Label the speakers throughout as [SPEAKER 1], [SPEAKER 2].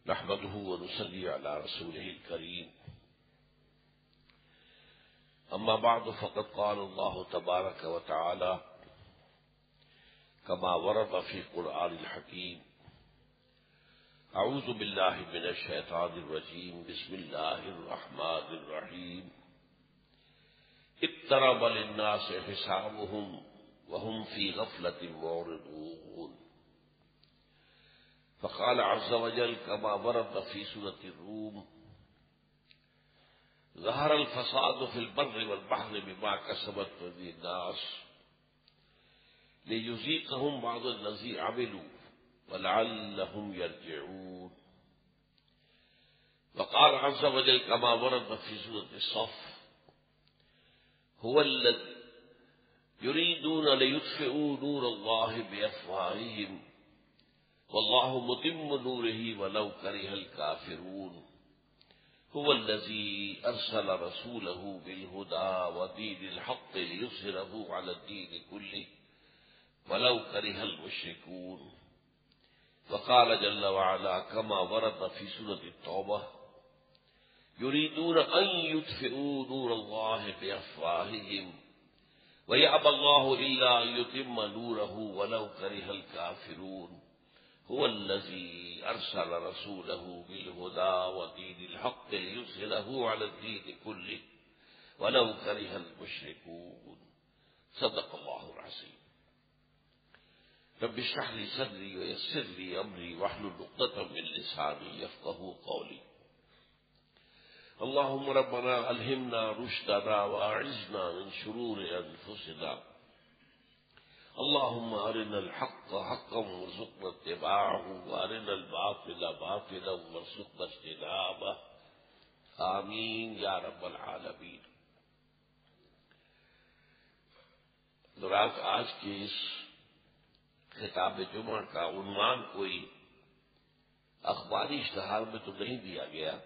[SPEAKER 1] نحمده ونصلي على رسوله الكريم. أما بعد فقد قال الله تبارك وتعالى كما ورد في القرآن الحكيم: أعوذ بالله من الشيطان الرجيم، بسم الله الرحمن الرحيم. اقترب للناس حسابهم وهم في غفلة معرضون. فقال عز وجل كما ورد في سورة الروم: ظهر الفساد في البر والبحر بما كسبت أيدي الناس ليذيقهم بعض الذي عملوا ولعلهم يرجعون. وقال عز وجل كما ورد في سورة الصف: هو الذي يريدون ليطفئوا نور الله بأفواههم والله متم نوره ولو كره الكافرون. هو الذي أرسل رسوله بالهدى ودين الحق ليظهره على الدين كله ولو كره المشركون. وقال جل وعلا كما ورد في سورة التوبة: يريدون أن يطفئوا نور الله بأفواههم ويأبى الله إلا أن يتم نوره ولو كره الكافرون. هو الذي أرسل رسوله بالهدى ودين الحق ليظهره على الدين كله ولو كره المشركون. صدق الله العظيم. رب اشرح لي صدري ويسر لي أمري واحلل عقدة من لساني يفقهوا قولي. اللهم ربنا ألهمنا رشدنا وأعذنا من شرور أنفسنا. اللهم أرنا الحق حقا وارزقنا اتباعه وأرنا الباطل باطلا وارزقنا اجتنابه. آمین یا رب العالمین. آج کے اس خطاب جمعہ کا عنوان کوئی اخباری اشتہار میں تو نہیں دیا گیا،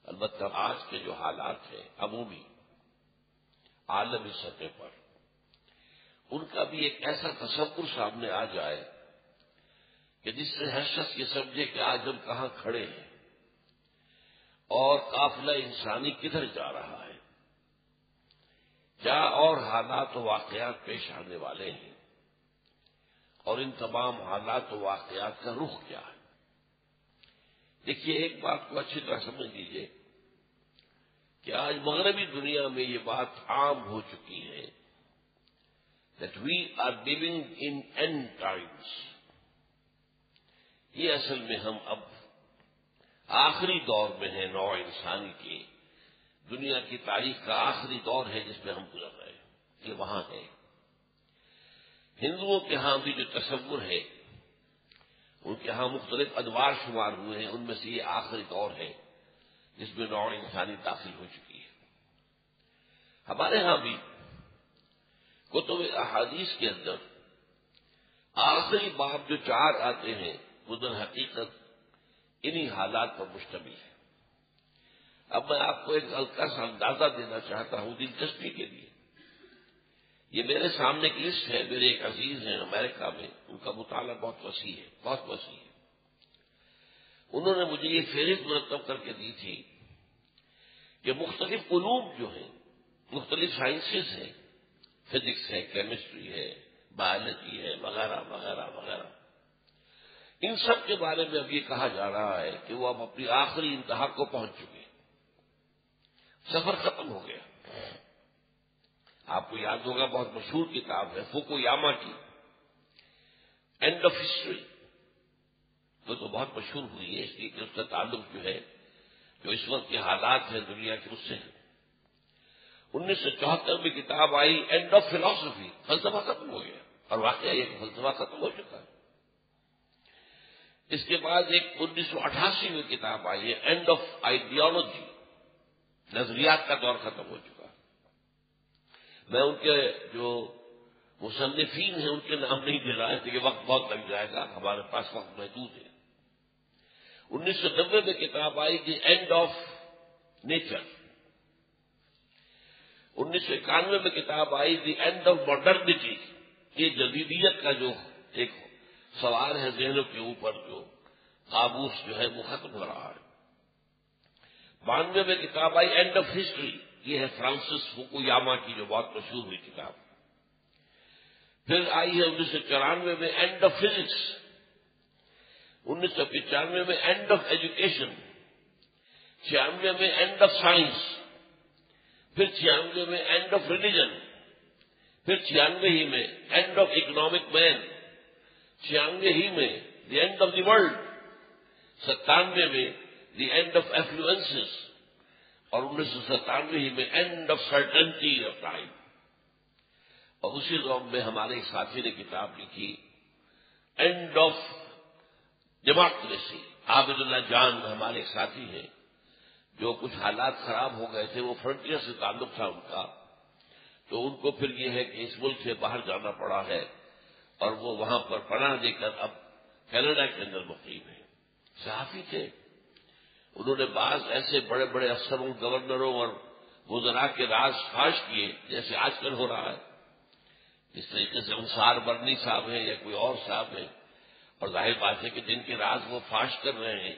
[SPEAKER 1] البتہ آج کے جو حالات ہیں عمومی عالمی سطح پر، ان کا بھی ایک ایسا تصور سامنے آ جائے کہ جس سے ہر شخص یہ سمجھے کہ آج ہم کہاں کھڑے ہیں اور قافلہ انسانی کدھر جا رہا ہے، کیا اور حالات و واقعات پیش آنے والے ہیں اور ان تمام حالات و واقعات کا رخ کیا ہے۔ دیکھیے، ایک بات کو اچھی طرح سمجھ لیجیے کہ آج مغربی دنیا میں یہ بات عام ہو چکی ہے that we are living in end times. یہ اصل میں ہم اب آخری دور میں ہیں، نوع انسانی کے دنیا کی تاریخ کا آخری دور ہے جس میں ہم گزر رہے ہیں، یہ وہاں ہے۔ ہندوؤں کے ہاں بھی جو تصور ہے، ان کے ہاں مختلف ادوار شمار ہوئے ہیں، ان میں سے یہ آخری دور ہے جس میں نوع انسانی داخل ہو چکی ہے۔ ہمارے ہاں بھی کتب احادیث کے اندر آخری باب جو 4 آتے ہیں وہ در حقیقت انہی حالات پر مشتمل ہے۔ اب میں آپ کو ایک ہلکا سا اندازہ دینا چاہتا ہوں دلچسپی کے لیے۔ یہ میرے سامنے ایک لسٹ ہے، میرے ایک عزیز ہیں امریکہ میں، ان کا مطالعہ بہت وسیع ہے، بہت وسیع ہے۔ انہوں نے مجھے یہ فہرست مرتب کر کے دی تھی کہ مختلف علوم جو ہیں، مختلف سائنسز ہیں، فزکس ہے، کیمسٹری ہے، بایولوجی ہے، وغیرہ وغیرہ وغیرہ، ان سب کے بارے میں اب یہ کہا جا رہا ہے کہ وہ اب اپنی آخری انتہا کو پہنچ چکے، سفر ختم ہو گیا۔ آپ کو یاد ہوگا بہت مشہور کتاب ہے فوکویاما کی اینڈ آف ہسٹری، وہ تو بہت مشہور ہوئی ہے اس لیے کہ اس کا تعلق جو ہے جو اس وقت کے حالات ہیں دنیا کے اس سے ہے۔ 1974 میں کتاب آئی اینڈ آف فلاسفی، فلسفہ ختم ہو گیا، اور واقعہ یہ کہ فلسفہ ختم ہو چکا ہے۔ اس کے بعد ایک 1988 میں کتاب آئی ہے اینڈ آف آئیڈیالوجی، نظریات کا دور ختم ہو چکا ہے۔ میں ان کے جو مصنفین ہیں ان کے نام نہیں دے رہا ہے کہ وقت بہت لگ جائے گا، ہمارے پاس وقت محدود ہے۔ 1990 میں کتاب آئی دی اینڈ آف نیچر، 1991 میں کتاب آئی دی اینڈ آف ماڈرنٹی، یہ جدیدیت کا جو ایک سوال ہے ذہنوں کے اوپر جو قابوس جو ہے وہ ختم ہو رہا ہے۔ 92 میں کتاب آئی اینڈ آف ہسٹری، یہ ہے فرانسس فوکویاما کی جو بہت مشہور ہوئی کتاب۔ پھر آئی ہے 1994 میں اینڈ آف فزکس، 1995 میں اینڈ آف ایجوکیشن، 96 میں اینڈ آف سائنس، پھر 96 میں اینڈ آف ریلیجن، پھر 96 ہی میں اینڈ آف اکنامک مین، 96 ہی میں the end of the world, 97 میں دی اینڈ آف ایفلوئنسز، اور 1997 ہی میں and of certainty of time. اور اسی دور میں ہمارے ایک ساتھی نے کتاب لکھی اینڈ آف ڈیموکریسی۔ عابد اللہ جان ہمارے ایک ساتھی ہیں جو کچھ حالات خراب ہو گئے تھے، وہ فرنٹیئر سے تعلق تھا ان کا، تو ان کو پھر یہ ہے کہ اس ملک سے باہر جانا پڑا ہے اور وہ وہاں پر پناہ دے کر اب کینیڈا کے اندر مقیم ہیں۔ صحافی تھے، انہوں نے بعض ایسے بڑے بڑے افسروں، گورنروں اور وزراء کے راز فاش کیے جیسے آج کل ہو رہا ہے، جس طریقے سے انصار برنی صاحب ہیں یا کوئی اور صاحب ہیں، اور ظاہر بات ہے کہ جن کے راز وہ فاش کر رہے ہیں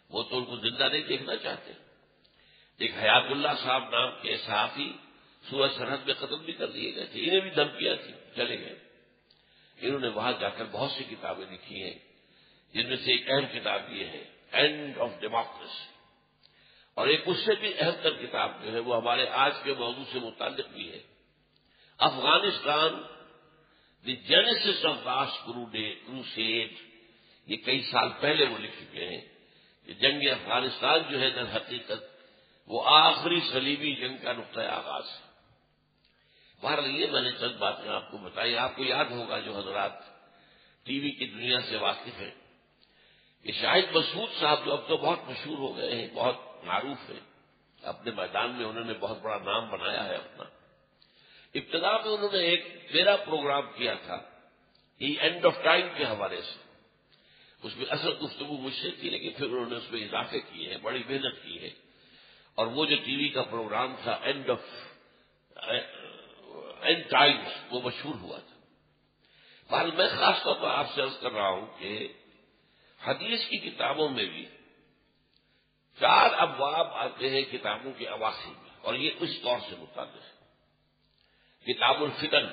[SPEAKER 1] وہ تو ان کو زندہ نہیں دیکھنا چاہتے۔ ایک حیات اللہ صاحب نام کے صحافی سورج سرحد میں قتل بھی کر دیے گئے تھے، انہیں بھی دھمکیاں تھیں، چلے گئے۔ انہوں نے وہاں جا کر بہت سی کتابیں لکھی ہیں، جن میں سے ایک اہم کتاب یہ ہے اینڈ آف ڈیموکریسی، اور ایک اس سے بھی اہم تر کتاب جو ہے وہ ہمارے آج کے موضوع سے متعلق بھی ہے، افغانستان دی جینیسس آف لاسٹ کروسیڈ۔ یہ کئی سال پہلے وہ لکھ چکے ہیں کہ جنگ افغانستان جو ہے در حقیقت وہ آخری صلیبی جنگ کا نقطۂ آغاز ہے۔ بہرحال یہ میں نے چند باتیں آپ کو بتائی۔ آپ کو یاد ہوگا جو حضرات ٹی وی کی دنیا سے واقف ہیں کہ شاہد مسعود صاحب جو اب تو بہت مشہور ہو گئے ہیں، بہت معروف ہیں، اپنے میدان میں انہوں نے بہت بڑا نام بنایا ہے اپنا۔ ابتدا میں انہوں نے ایک میرا پروگرام کیا تھا اینڈ آف ٹائم کے حوالے سے، اس میں اصل گفتگو مجھ سے تھی، لیکن پھر انہوں نے اس میں اضافے کیے ہیں، بڑی محنت کی ہے، اور وہ جو ٹی وی کا پروگرام تھا اینڈ ٹائمز وہ مشہور ہوا تھا۔ بہرحال میں خاص طور پر آپ سے عرض کر رہا ہوں کہ حدیث کی کتابوں میں بھی 4 ابواب آتے ہیں کتابوں کے اواخر میں، اور یہ اس دور سے متعلق ہے۔ کتاب الفتن،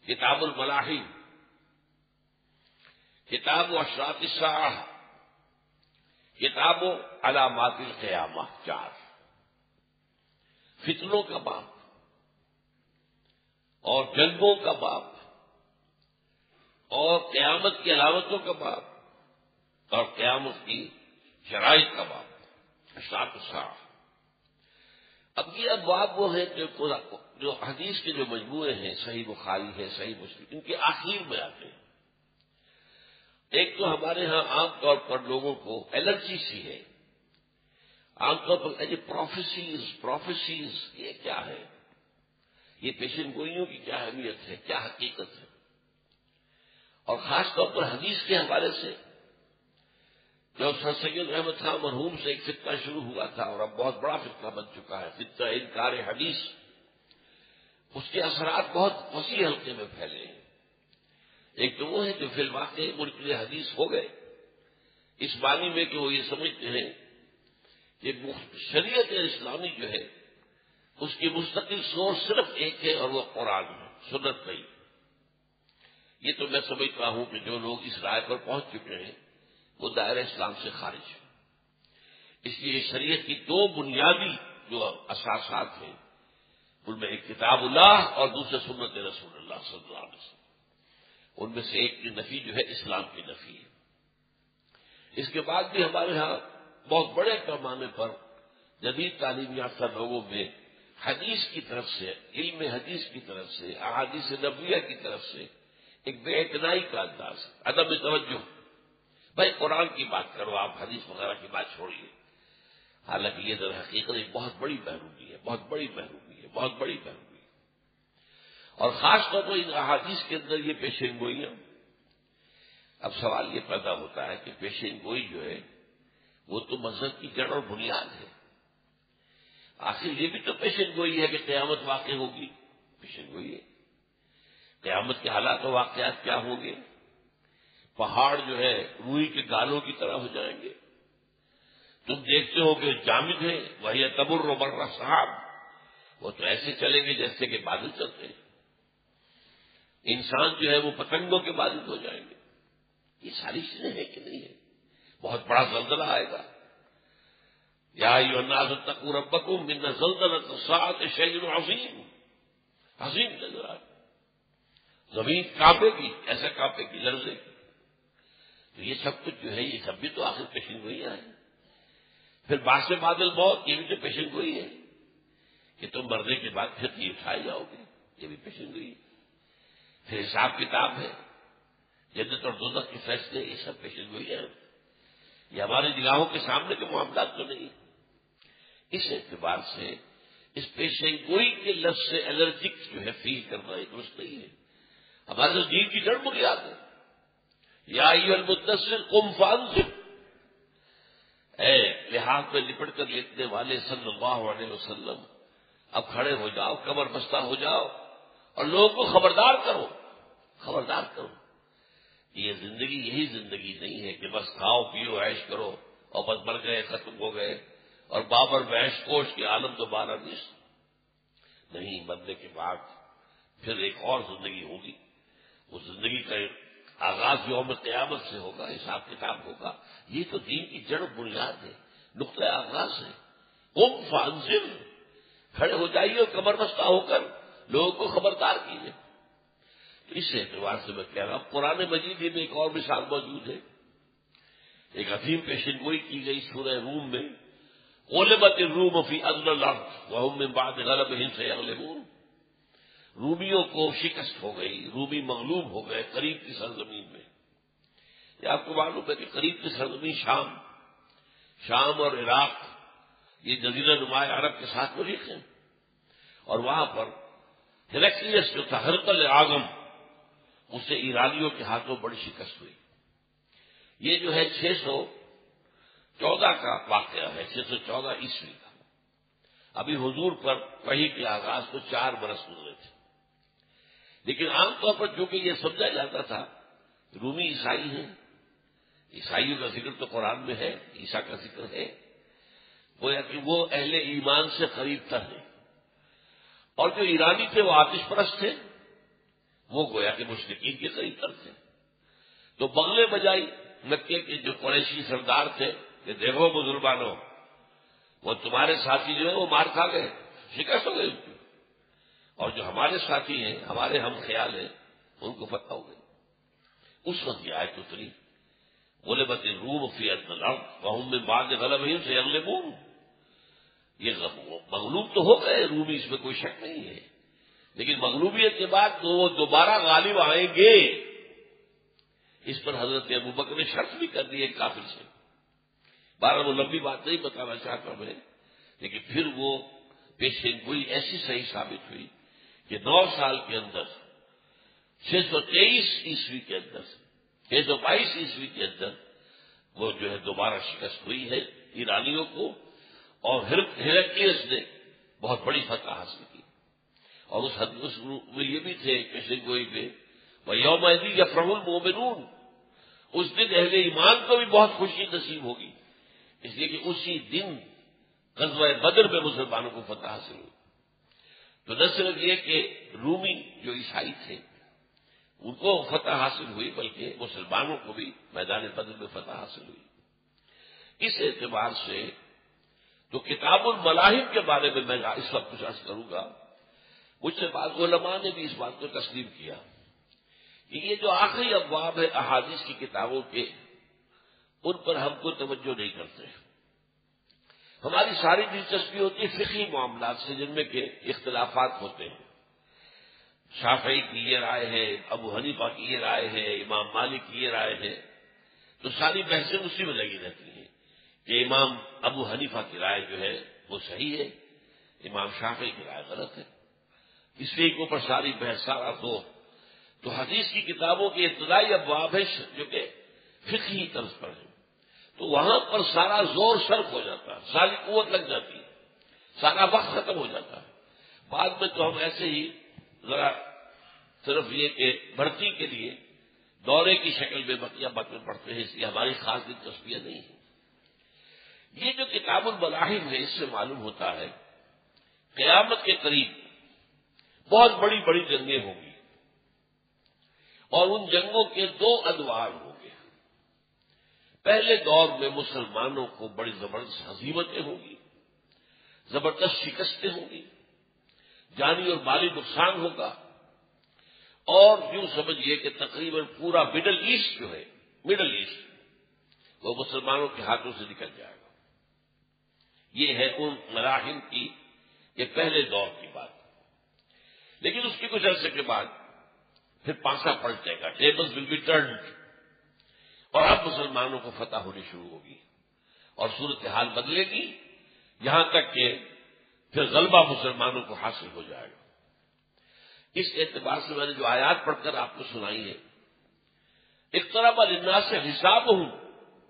[SPEAKER 1] کتاب الملاحم، کتاب اشراط الساعہ، کتاب علامات القیامہ، 4 فتنوں کا باب اور جنگوں کا باب اور قیامت کی علامتوں کا باب اور قیامت کی شرائط کا باب، اشراط الساعہ۔ اب یہ ابواب وہ ہیں جو حدیث کے جو مجموعے ہیں، صحیح بخاری ہے، صحیح مسلم، ان کے آخر میں آتے ہیں۔ ایک تو ہمارے ہاں عام طور پر لوگوں کو الرجی سی ہے، عام طور پر پروفیسیز یہ کیا ہے، یہ پیشن گوئیوں کی کیا اہمیت ہے، کیا حقیقت ہے، اور خاص طور پر حدیث کے حوالے سے جو سر سید احمد خان مرحوم سے ایک فتنہ شروع ہوا تھا اور اب بہت بڑا فتنہ بن چکا ہے، فتنہ انکار حدیث، اس کے اثرات بہت وسیع حلقے میں پھیلے ہیں۔ ایک تو وہ ہے کہ فی الواقع منکر حدیث ہو گئے اس معنی میں کہ وہ یہ سمجھتے ہیں کہ شریعت اسلامی جو ہے اس کی مستقل سورس صرف ایک ہے اور وہ قرآن ہے، سنت نہیں۔ یہ تو میں سمجھتا ہوں کہ جو لوگ اس رائے پر پہنچ چکے ہیں وہ دائرہ اسلام سے خارج ہے۔ اس لیے شریعت کی 2 بنیادی جو اساسات ہیں ان میں ایک کتاب اللہ اور دوسرے سنت رسول اللہ صلی اللہ علیہ وسلم، ان میں سے ایک کی نفی جو ہے اسلام کی نفی ہے۔ اس کے بعد بھی ہمارے ہاں بہت بڑے پیمانے پر جدید تعلیم یافتہ لوگوں میں حدیث کی طرف سے، علم حدیث کی طرف سے، احادیث نبویہ کی طرف سے ایک بے اعتنائی کا انداز، عدم توجہ۔ بھائی قرآن کی بات کرو، آپ حدیث وغیرہ کی بات چھوڑیے، حالانکہ یہ در حقیقت ایک بہت بڑی محرومی ہے، بہت بڑی محرومی ہے، بہت بڑی محرومی ہے۔ اور خاص طور پر ان احادیث کے اندر یہ پیشین گوئیاں، اب سوال یہ پیدا ہوتا ہے کہ پیشین گوئی جو ہے وہ تو مذہب کی جڑ اور بنیاد ہے، آخر یہ بھی تو پیشین گوئی ہے کہ قیامت واقع ہوگی، پیشین گوئی ہے، قیامت کے حالات و واقعات کیا ہوں گے، پہاڑ جو ہے روئی کے گالوں کی طرح ہو جائیں گے. تم دیکھتے ہو کہ جامد ہے وہی تبر و برہ صحاب، وہ تو ایسے چلیں گے جیسے کہ بادل چلتے ہیں. انسان جو ہے وہ پتنگوں کے بادل ہو جائیں گے. یہ ساری چیزیں ہیں کہ نہیں ہے؟ بہت بڑا زلزلہ آئے گا. یا ایھا الناس اتقوا ربکم ان زلزلۃ الساعۃ شیء عظیم. عظیم زلزلہ، زمین کانپے گی، ایسا کانپے گی، لرزے گی. تو یہ سب کچھ جو ہے یہ سب بھی تو آخر پیشن گوئیاں ہیں. پھر باعث بادل موت، یہ بھی تو پیشن گوئی ہے کہ تم مرنے کے بعد پھر یہ اٹھائے جاؤ گے، یہ بھی پیشن گوئی ہے. پھر حساب کتاب ہے، جنت اور دوزخ کے فیصلے، یہ سب پیشن گوئی ہے. یہ ہماری نگاہوں کے سامنے کے معاملات تو نہیں. اس اعتبار سے اس پیشن گوئی کے لفظ سے الرجک جو ہے فیل کرنا یہ درست نہیں ہے. ہمارے تو دین کی جڑ بنیاد ہے. یا ایھا المدثر قم فانذر، اے لحاظ میں لپٹ کر لیٹنے والے صلی اللہ علیہ وسلم، اب کھڑے ہو جاؤ، کمر بستہ ہو جاؤ اور لوگوں کو خبردار کرو. خبردار کرو. یہ زندگی یہی زندگی نہیں ہے کہ بس کھاؤ پیو عیش کرو اور بس مر گئے، ختم ہو گئے اور بابر بحث کوش کے عالم دوبارہ نہیں. مرنے کے بعد پھر ایک اور زندگی ہوگی. اس زندگی کا آغاز یوم قیامت سے ہوگا، حساب کتاب ہوگا. یہ تو دین کی جڑ بنیاد ہے، نقطۂ آغاز ہے. قم فانذر، کھڑے ہو جائیے اور کمر بستہ ہو کر لوگوں کو خبردار کیجیے. تو اس اعتبار سے میں کہہ رہا ہوں قرآن مجید میں ایک اور مثال موجود ہے. ایک عظیم پیشن گوئی کی گئی سورہ روم میں، غلبت الروم فی ادنی الارض وهم من بعد غلبهم سیغلبون. رومیوں کو شکست ہو گئی، رومی مغلوب ہو گئے قریب کی سرزمین میں. یہ آپ کو معلوم ہے کہ قریب کی سرزمین شام اور عراق، یہ جزیرہ نما عرب کے ساتھ مریخ ہیں. اور وہاں پر ہیرکلیس جو تھا، ہرقل اعظم، اسے ایرانیوں کے ہاتھوں بڑی شکست ہوئی. یہ جو ہے 614 کا واقعہ ہے، 614 عیسوی کا. ابھی حضور پر وحی کے آغاز کو 4 برس گزرے تھے. لیکن عام طور پر چونکہ یہ سمجھا جاتا تھا رومی عیسائی ہیں، عیسائیوں کا ذکر تو قرآن میں ہے، عیسیٰ کا ذکر ہے، گویا کہ وہ اہل ایمان سے قریب تر ہیں. اور جو ایرانی تھے وہ آتش پرست تھے، وہ گویا کہ مشرکین کے قریب تر تھے. تو بغلے بجائی مکے کے جو قریشی سردار تھے کہ دیکھو مسلمانوں، وہ تمہارے ساتھی جو ہے وہ مار کھا گئے، شکست ہو گئی ان کی، اور جو ہمارے ساتھی ہیں، ہمارے ہم خیال ہیں، ان کو فتح ہو گئی. اس وقت یہ آیت اتری، غلبت الروم فی ادنی الارض وهم من بعد غلبهم سیغلبون. یہ مغلوب تو ہو گئے رومی، اس میں کوئی شک نہیں ہے، لیکن مغلوبیت کے بعد تو وہ دوبارہ غالب آئیں گے. اس پر حضرت ابوبکر نے شرط بھی کر دی ایک کافر سے. بہرحال وہ لمبی بات نہیں بتانا چاہتا میں، لیکن پھر وہ پیشن گوئی ایسی صحیح ثابت ہوئی کہ 9 سال کے اندر 623 عیسوی کے اندر 622 عیسوی کے اندر وہ جو ہے دوبارہ شکست ہوئی ہے ایرانیوں کو، اور ہیرکلیس نے بہت بڑی فتح حاصل کی. اور اس میں یہ بھی تھے پیشن گوئی میں، وَيَوْمَئِذٍ يَفْرَحُ الْمُؤْمِنُونَ، اس دن اہل ایمان کو بھی بہت خوشی نصیب ہوگی، اس لیے کہ اسی دن غزوہ بدر میں مسلمانوں کو فتح حاصل ہوئی. تو نہ صرف یہ کہ رومی جو عیسائی تھے ان کو فتح حاصل ہوئی، بلکہ مسلمانوں کو بھی میدان بدر میں فتح حاصل ہوئی. اس اعتبار سے تو کتاب الملاحم کے بارے میں میں اس وقت کچھ عرض کروں گا. مجھ سے بعض علماء نے بھی اس بات کو تسلیم کیا کہ یہ جو آخری ابواب ہے احادیث کی کتابوں کے، ان پر ہم کو توجہ نہیں کرتے. ہماری ساری دلچسپی ہوتی ہے فقہی معاملات سے، جن میں کہ اختلافات ہوتے ہیں. شافعی کی یہ رائے ہے، ابو حنیفہ کی یہ رائے ہے، امام مالک کی یہ رائے ہے. تو ساری بحثیں اسی میں لگی رہتی ہیں کہ امام ابو حنیفہ کی رائے جو ہے وہ صحیح ہے، امام شافعی کی رائے غلط ہے. اس لیے اوپر ساری بحث سارا تو حدیث کی کتابوں کے ابتدائی ابواب ہے جو کہ فقہی طرز پر ہے، تو وہاں پر سارا زور صرف ہو جاتا ہے، ساری قوت لگ جاتی ہے، سارا وقت ختم ہو جاتا ہے. بعد میں تو ہم ایسے ہی ذرا صرف یہ کہ بھرتی کے لیے دورے کی شکل میں بقیہ بات میں پڑھتے ہیں، اس لیے ہماری خاص دلچسپیاں نہیں ہیں۔ یہ جو کتاب الملاحم ہے، اس سے معلوم ہوتا ہے قیامت کے قریب بہت بڑی بڑی جنگیں ہوں گی، اور ان جنگوں کے دو ادوار ہوں گے۔ پہلے دور میں مسلمانوں کو بڑی زبردست ہزیمتیں ہوں گی، زبردست شکستیں ہوں گی، جانی اور مالی نقصان ہوگا، اور یوں سمجھیے کہ تقریباً پورا مڈل ایسٹ جو ہے، مڈل ایسٹ وہ مسلمانوں کے ہاتھوں سے نکل جائے گا۔ یہ ہے ان مراحل کی یہ پہلے دور کی بات۔ لیکن اس کے کچھ عرصے کے بعد پھر پانسا پلٹ جائے گا، ٹیبلز ول بی ٹرنڈ، اور اب مسلمانوں کو فتح ہونی شروع ہوگی اور صورتحال بدلے گی، یہاں تک کہ پھر غلبہ مسلمانوں کو حاصل ہو جائے گا۔ اس اعتبار سے میں نے جو آیات پڑھ کر آپ کو سنائی ہے، اقترب للناس حسابهم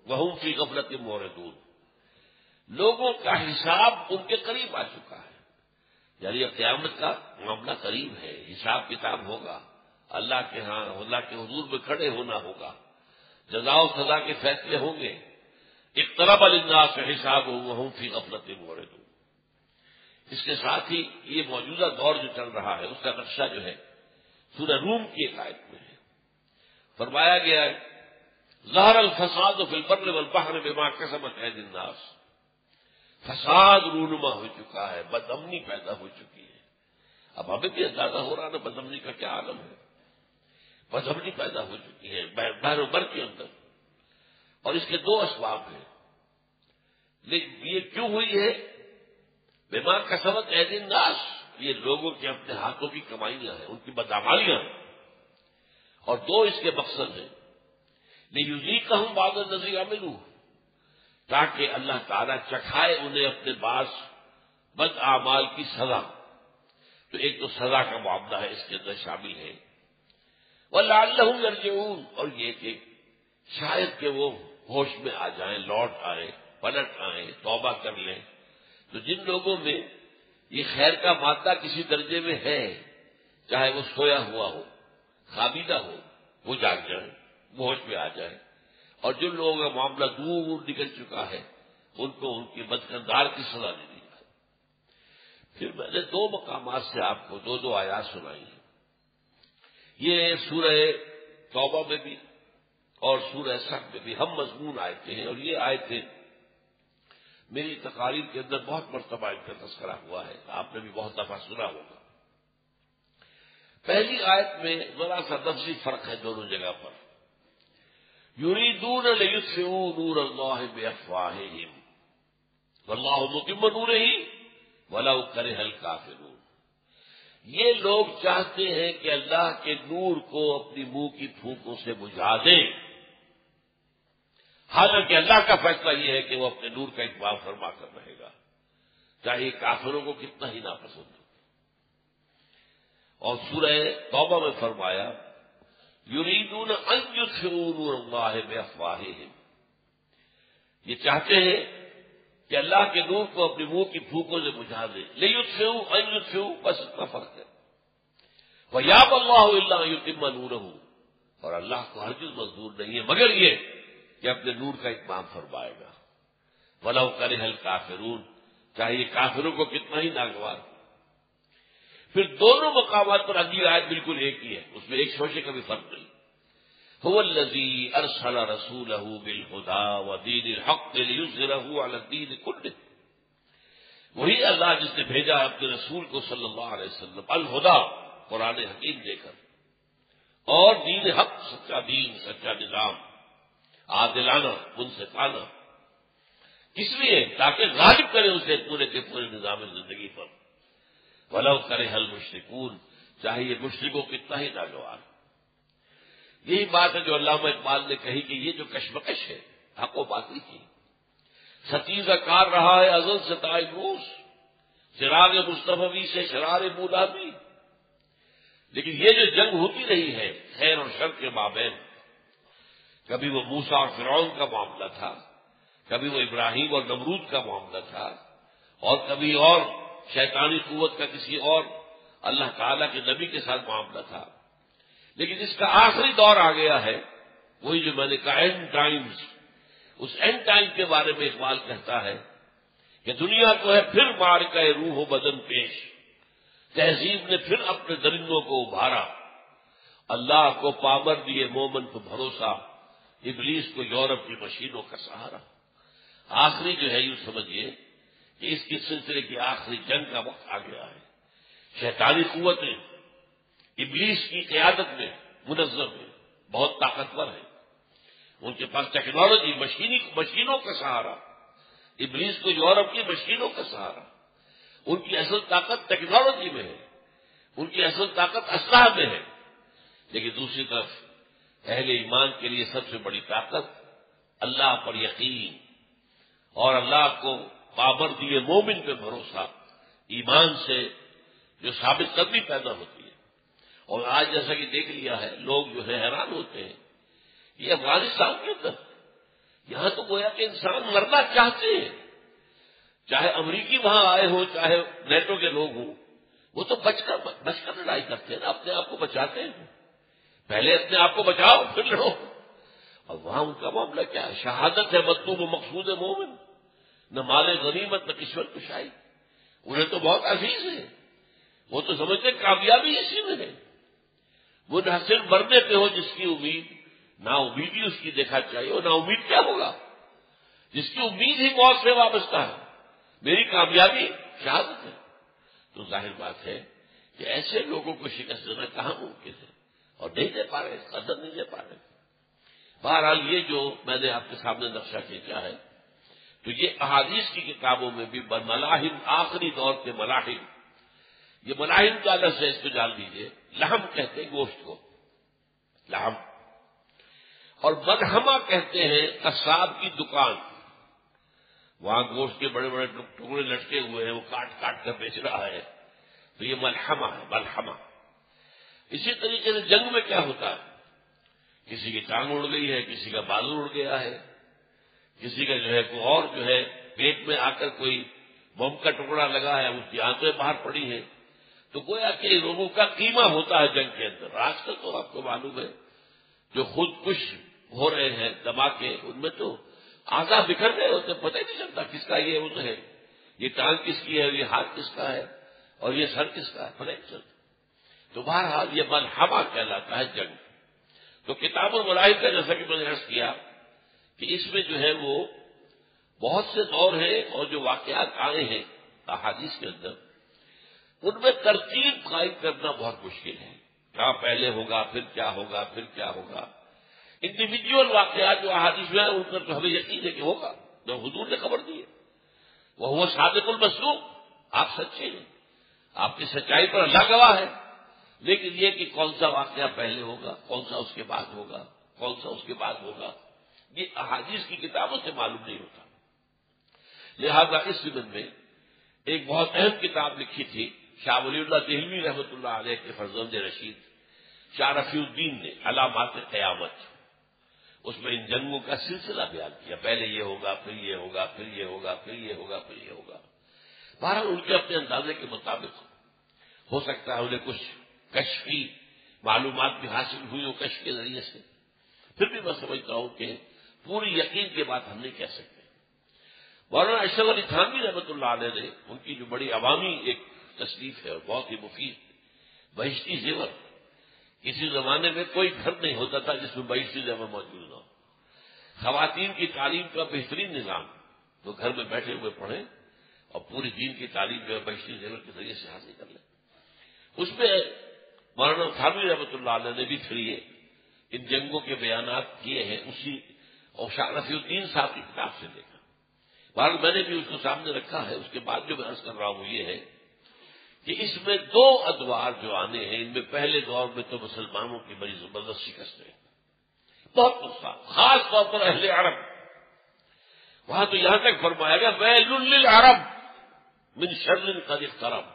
[SPEAKER 1] وهم فی غفلۃ معرضون، لوگوں کا حساب ان کے قریب آ چکا ہے، یعنی اب قیامت کا معاملہ قریب ہے، حساب کتاب ہوگا، اللہ کے ہاں اللہ کے حضور میں کھڑے ہونا ہوگا، جزا و سزا کے فیصلے ہوں گے۔ اقترب للناس حسابهم وهم فی غفلۃ معرضون۔ اس کے ساتھ ہی یہ موجودہ دور جو چل رہا ہے اس کا نقشہ جو ہے سورہ روم کی ایک آیت میں ہے، فرمایا گیا ہے ظہر الفساد فی البر والبحر بما کسبت ایدی الناس، فساد رونما ہو چکا ہے، بد امنی پیدا ہو چکی ہے۔ اب ہمیں بھی اندازہ ہو رہا نا بد امنی کا کیا عالم ہے، بد امنی پیدا ہو چکی ہے بحر و بر کے اندر، اور اس کے دو اسباب ہیں۔ لیکن یہ کیوں ہوئی ہے؟ بما کسبت ایدی الناس، یہ لوگوں کے اپنے ہاتھوں کی کمائیاں ہیں، ان کی بدعمالیاں ہیں، اور دو اس کے مقصد ہیں لیذیقہم بعض الذی عملوا، تاکہ اللہ تعالیٰ چکھائے انہیں اپنے بعض بد اعمال کی سزا۔ تو ایک تو سزا کا معاملہ ہے، اس کے اندر شامل ہے وَلَعَلَّهُمْ يَرْجِعُونَ، اور یہ کہ شاید کہ وہ ہوش میں آ جائیں، لوٹ آئیں، پلٹ آئیں، توبہ کر لیں۔ تو جن لوگوں میں یہ خیر کا مادہ کسی درجے میں ہے، چاہے وہ سویا ہوا ہو، خوابیدہ ہو، وہ جاگ جائیں، وہ ہوش میں آ جائیں، اور جن لوگوں کا معاملہ دور نکل چکا ہے ان کو ان کی بدکردار کی سزا دے دی جائے۔ پھر میں نے دو مقامات سے آپ کو دو دو آیات سنائی ہیں، یہ سورہ توبہ میں بھی اور سورہ صف میں بھی ہم مضمون آیتیں ہیں، اور یہ آیتیں میری تقاریر کے اندر بہت مرتبہ ان کا تذکرہ ہوا ہے، آپ نے بھی بہت دفعہ سنا ہوگا۔ پہلی آیت میں ذرا سا لفظی فرق ہے دونوں جگہ پر، یریدون لیطفئوا نور اللہ بافواہہم واللہ متم نورہ ولو کرہ الکافرون، یہ لوگ چاہتے ہیں کہ اللہ کے نور کو اپنی منہ کی پھونکوں سے بجھا دیں، حالانکہ اللہ کا فیصلہ یہ ہے کہ وہ اپنے نور کا اتمام فرما کر رہے گا، چاہے کافروں کو کتنا ہی ناپسند ہو۔ اور سورہ توبہ میں فرمایا یریدون ان یطفئوا نور اللہ بافواہہم، یہ چاہتے ہیں کہ اللہ کے نور کو اپنی منہ کی پھونکوں سے بجھا دیں، لیطفئوا ان یطفئوا، بس اتنا فرق ہے۔ وَيَأْبَى اللَّهُ إِلَّا أَن يُتِمَّ نُورَهُ، اور اللہ کو ہرگز منظور نہیں ہے مگر یہ کہ اپنے نور کا اتمام فرمائے گا، وَلَوْ كَرِهَ الْكَافِرُونَ، چاہے یہ کافروں کو کتنا ہی ناگوار۔ پھر دونوں مقامات پر اگلی آیت بالکل ایک ہی ہے، اس میں ایک شوشے کا بھی فرق نہیں۔ هُوَ الَّذِي أَرْسَلَ رَسُولَهُ بِالْهُدَىٰ وَدِينِ الْحَقِّ لِيُظْهِرَهُ عَلَى الدِّينِ كُلِّهِ، وہی اللہ جس نے بھیجا اپنے رسول کو صلی اللہ علیہ وسلم الہدا، قرآن حکیم دے کر، اور دین حق، سچا دین، سچا نظام، عادلانہ، منصفانہ، کس لیے؟ تاکہ غالب کرے اسے پورے کے پورے نظام زندگی پر۔ وَلَوْ كَرِهَ الْمُشْرِكُونَ، چاہے یہ مشرکوں کتنا ہی ناگوار۔ یہی بات ہے جو علامہ اقبال نے کہی کہ یہ جو کشمکش ہے حق و باطل کی، ستیزہ کار رہا ہے ازل سے تائب روس، چراغ مصطفی سے شرار مولابی، لیکن یہ جو جنگ ہوتی رہی ہے خیر اور شر کے مابین، کبھی وہ موسیٰ اور فرعون کا معاملہ تھا، کبھی وہ ابراہیم اور نمرود کا معاملہ تھا، اور کبھی اور شیطانی قوت کا کسی اور اللہ تعالیٰ کے نبی کے ساتھ معاملہ تھا، لیکن اس کا آخری دور آ گیا ہے، وہی جو میں نے کہا اینڈ ٹائمز، اس اینڈ ٹائم کے بارے میں اقبال کہتا ہے کہ دنیا کو ہے پھر مار کے روح و بدن پیش، تہذیب نے پھر اپنے درندوں کو ابھارا، اللہ کو پامر دیے مومن کو بھروسہ، ابلیس کو یورپ کی مشینوں کا سہارا۔ آخری جو ہے یوں سمجھیے کہ اس کی سلسلے کی آخری جنگ کا وقت آ گیا ہے۔ شیطانی قوتیں ابلیس کی قیادت میں منظم ہیں، بہت طاقتور ہیں، ان کے پاس ٹیکنالوجی مشینوں کا سہارا، ابلیس کو یورپ کی مشینوں کا سہارا، ان کی اصل طاقت ٹیکنالوجی میں ہے، ان کی اصل طاقت اسلحہ میں ہے، لیکن دوسری طرف اہل ایمان کے لیے سب سے بڑی طاقت اللہ پر یقین اور اللہ کو پابر دیے مومن پہ بھروسہ، ایمان سے جو ثابت قدمی پیدا ہوتی ہے۔ اور آج جیسا کہ دیکھ لیا ہے، لوگ جو ہے حیران ہوتے ہیں، یہ افغانستان کے اندر یہاں تو گویا کہ انسان مرنا چاہتے ہیں، چاہے امریکی وہاں آئے ہوں، چاہے نیٹو کے لوگ ہوں، وہ تو بچ کر لڑائی کرتے ہیں نا، اپنے آپ کو بچاتے ہیں، پہلے اپنے آپ کو بچاؤ پھر لڑو۔ اور وہاں ان کا معاملہ کیا ہے؟ شہادت ہے مطلوب و مقصود مومن، نہ مال غنیمت نہ کشور کشائی، انہیں تو بہت عزیز ہے، وہ تو سمجھتے کامیابی اسی میں ہے، وہ نہ صرف مرنے پہ ہو جس کی امید، نا امیدی اس کی دیکھا چاہیے، اور نا امید کیا ہوگا جس کی امید ہی موت سے وابستہ ہے، میری کامیابی شہادت ہے۔ تو ظاہر بات ہے کہ ایسے لوگوں کو شکست دینا کہاں ممکن ہے، اور نہیں دے پا رہے، قدر نہیں دے پا رہے۔ بہرحال یہ جو میں نے آپ کے سامنے نقشہ کھینچا ہے، تو یہ احادیث کی کتابوں میں بھی ملاحم، آخری دور کے ملاحم، یہ ملاحم کا لفظ ہے، اس کو جان لیجیے، لحم کہتے ہیں گوشت کو، لحم، اور ملحمہ کہتے ہیں قصاب کی دکان، وہاں گوشت کے بڑے بڑے ٹکڑے لٹکے ہوئے ہیں، وہ کاٹ کاٹ کر بیچ رہا ہے، تو یہ ملحمہ ہے، ملحمہ۔ اسی طریقے سے جنگ میں کیا ہوتا ہے، کسی کی ٹانگ اڑ گئی ہے، کسی کا بازو اڑ گیا ہے، کسی کا جو ہے کوئی اور جو ہے پیٹ میں آ کر کوئی بم کا ٹکڑا لگا ہے، اس کی آنتیں باہر پڑی ہیں، تو گویا کہ لوگوں کا قیمہ ہوتا ہے جنگ کے اندر۔ آج کل تو آپ کو معلوم ہے جو خود کش ہو رہے ہیں دھماکے، ان میں تو اعضاء بکھر گئے ہوتے، پتہ ہی نہیں چلتا کس کا یہ عضو ہے، یہ ٹانگ کس کی ہے، یہ ہاتھ کس کا ہے، اور یہ سر کس کا ہے، پتہ نہیں چلتا۔ تو بہرحال یہ ملحمہ کہلاتا ہے جنگ۔ تو کتاب الملاحم کا جیسا کہ میں نے عرض کیا کہ اس میں جو ہے وہ بہت سے دور ہیں، اور جو واقعات آئے ہیں احادیث کے اندر، ان میں ترتیب قائم کرنا بہت مشکل ہے، کہاں پہلے ہوگا، پھر کیا ہوگا، پھر کیا ہوگا۔ انڈیویجول واقعات جو احادیث میں ہیں ان پر تو ہمیں یقین ہے کہ ہوگا، جو حضور نے خبر دی ہے، وہ صادق المصدوق، آپ سچے ہیں، آپ کی سچائی پر اللہ گواہ ہے، لیکن یہ کہ کون سا واقعہ پہلے ہوگا، کون سا اس کے بعد ہوگا، کون سا اس کے بعد ہوگا، یہ احادیث کی کتابوں سے معلوم نہیں ہوتا۔ لہذا اس سلسلے میں ایک بہت اہم کتاب لکھی تھی شاہ ولی اللہ دہلوی رحمۃ اللہ علیہ کے فرزند رشید شاہ رفیع الدین نے، علامات قیامت، اس میں ان جنگوں کا سلسلہ بیان کیا، پہلے یہ ہوگا، پھر یہ ہوگا، پھر یہ ہوگا، پھر یہ ہوگا، پھر یہ ہوگا۔ بہرحال ان کے اپنے اندازے کے مطابق ہو سکتا ہے انہیں کچھ کشفی معلومات بھی حاصل ہوئی ہو کشف کے ذریعے سے، پھر بھی میں سمجھتا ہوں کہ پوری یقین کے بات ہم نہیں کہہ سکتے۔ مولانا اشرف علی تھانوی رحمۃ اللہ علیہ نے ان کی جو بڑی عوامی ایک تصنیف ہے اور بہت ہی مفید، بہشتی زیور، کسی زمانے میں کوئی گھر نہیں ہوتا تھا جس میں بہشتی زیور موجود نہ ہو، خواتین کی تعلیم کا بہترین نظام، وہ گھر میں بیٹھے ہوئے پڑھیں اور پوری دین کی تعلیم جو ہے بہشتی زیور کے ذریعے سے حاصل کر لیں۔ اس میں مولانا تھانوی رحمۃ اللہ علیہ نے بھی پھر یہ ان جنگوں کے بیانات کیے ہیں اسی اور شاہ رفیع الدین صاحب کی کتاب سے لے کر۔ بہرحال میں نے بھی اس کو سامنے رکھا ہے، اس کے بعد جو میں عرض کر رہا ہوں یہ ہے کہ اس میں دو ادوار جو آنے ہیں، ان میں پہلے دور میں تو مسلمانوں کی بڑی زبردست شکست ہے، بہت نقصان، خاص طور پر اہل عرب، وہاں تو یہاں تک فرمایا گیا ویل للعرب من شر قد اقترب،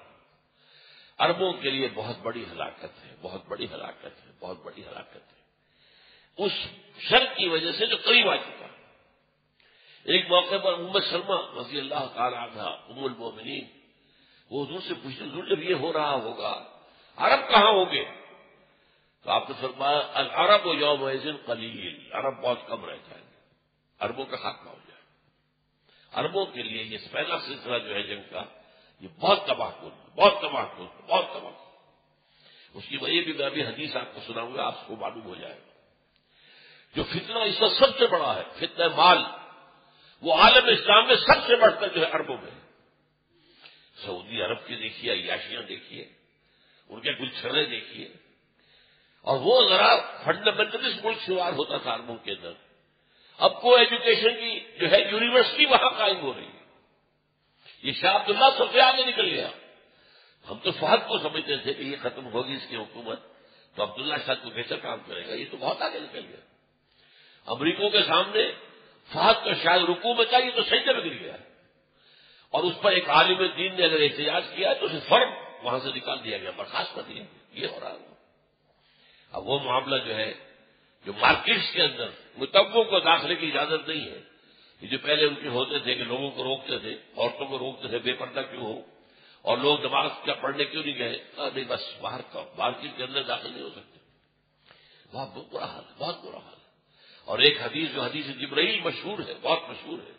[SPEAKER 1] عربوں کے لیے بہت بڑی ہلاکت ہے، بہت بڑی ہلاکت ہے، بہت بڑی ہلاکت ہے، اس شر کی وجہ سے جو قریب آ چکا۔ ایک موقع پر ام سلمہ رضی اللہ تعالی عنہا ام المومنین وہ حضور سے پوچھتے، حضور جب یہ ہو رہا ہوگا عرب کہاں ہوں گے؟ تو آپ نے فرمایا العرب و یومئذ قلیل، عرب بہت کم رہ جائیں گے، عربوں کا خاتمہ ہو جائے، عربوں کے لیے یہ پہلا سلسلہ جو ہے جنگ کا یہ بہت تباہ کن، بہت تباہ کن، بہت تباہ کن۔ اس کی وجہ بھی میں ابھی حدیث آپ کو سناؤں گا، آپ کو معلوم ہو جائے گا۔ جو فتنہ اس وقت سب سے بڑا ہے، فتنہ مال، وہ عالم اسلام میں سب سے بڑھ کر جو ہے عربوں میں ہے۔ سعودی عرب کی دیکھیے، عیاشیاں دیکھیے، ان کے گلچھنے دیکھیے، اور وہ ذرا فنڈامنٹلسٹ ملک شمار ہوتا تھا عربوں کے اندر، اب کو ایجوکیشن کی جو ہے یونیورسٹی وہاں قائم ہو رہی ہے۔ یہ شاہ عبداللہ سب سے آگے نکل گیا۔ ہم تو فہد کو سمجھتے تھے کہ یہ ختم ہوگی اس کی حکومت تو عبداللہ شاید کو بہتر کام کرے گا، یہ تو بہت آگے نکل گیا۔ امریکوں کے سامنے فہد کا شاید رکوع میں تھا، یہ تو سجدے میں گر گیا، اور اس پر ایک عالم دین نے اگر احتجاج کیا تو اسے فوراً وہاں سے نکال دیا گیا، برخاست کر دیا گیا۔ یہ ہو رہا ہے۔ اب وہ معاملہ جو ہے، جو مارکیٹس کے اندر متبوں کو داخلے کی اجازت نہیں ہے، یہ جو پہلے ان کے ہوتے تھے کہ لوگوں کو روکتے تھے، عورتوں کو روکتے تھے بے پردہ کیوں ہو، اور لوگ نماز کیا پڑھنے کیوں نہیں گئے، نہیں بس باہر کا مارکیٹ کے اندر داخل نہیں ہو سکتے۔ بہت برا حال ہے، بہت برا حال ہے۔ اور ایک حدیث جو حدیث جبرائیل مشہور ہے، بہت مشہور ہے،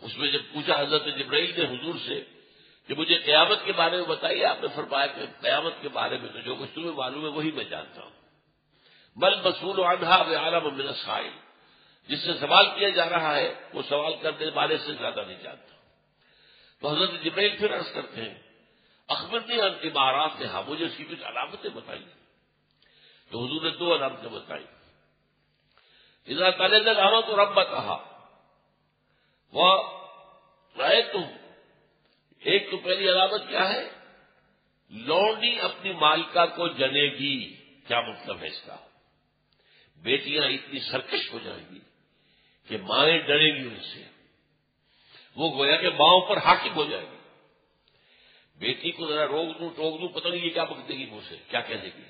[SPEAKER 1] اس میں جب پوچھا حضرت جبرائیل نے حضور سے کہ مجھے قیامت کے بارے میں بتائیے، آپ نے فرمایا کہ قیامت کے بارے میں تو جو کچھ تمہیں معلوم ہے وہی میں جانتا ہوں، بل مسئول عنہا بعلم من السائل، جس سے سوال کیا جا رہا ہے وہ سوال کرنے والے سے زیادہ نہیں جانتا۔ تو حضرت جبرائیل پھر عرض کرتے ہیں اخبرنی عن امارات، مجھے اس کی کچھ علامتیں بتائیے۔ تو حضور نے 2 علامتیں بتائی۔ اذا طلعت الامۃ ربتها ورأيتم، ایک تو پہلی علامت کیا ہے، لونڈی اپنی مالکہ کو جنے گی۔ کیا مطلب ہے اس کا؟ بیٹیاں اتنی سرکش ہو جائیں گی کہ مائیں ڈریں گی ان سے، وہ گویا کہ ماؤں پر حاکم ہو جائے گی۔ بیٹی کو ذرا روک دوں ٹوک دوں، پتہ نہیں یہ کیا بک دے گی منہ سے، کیا کہہ دے گی،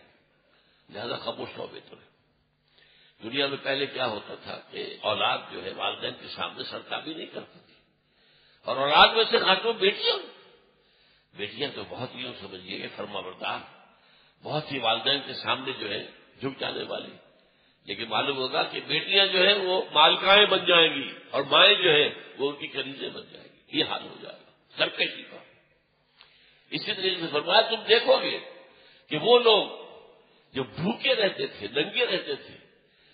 [SPEAKER 1] لہذا خاموش ہو بہتر ہے۔ دنیا میں پہلے کیا ہوتا تھا کہ اولاد جو ہے والدین کے سامنے سرکابی نہیں کرتی تھی، اور اولاد میں سے خاتون بیٹیاں تو بہت ہی سمجھیے کہ فرما بردار، بہت ہی والدین کے سامنے جو ہے جھک جانے والی، لیکن معلوم ہوگا کہ بیٹیاں جو ہیں وہ مالکائیں بن جائیں گی، اور مائیں جو ہیں وہ ان کی کنیزیں بن جائیں گی۔ یہ حال ہو جائے گا سرکشی کا۔ اسی طریقے سے فرمایا تم دیکھو گے کہ وہ لوگ جو بھوکے رہتے تھے، ننگے رہتے تھے،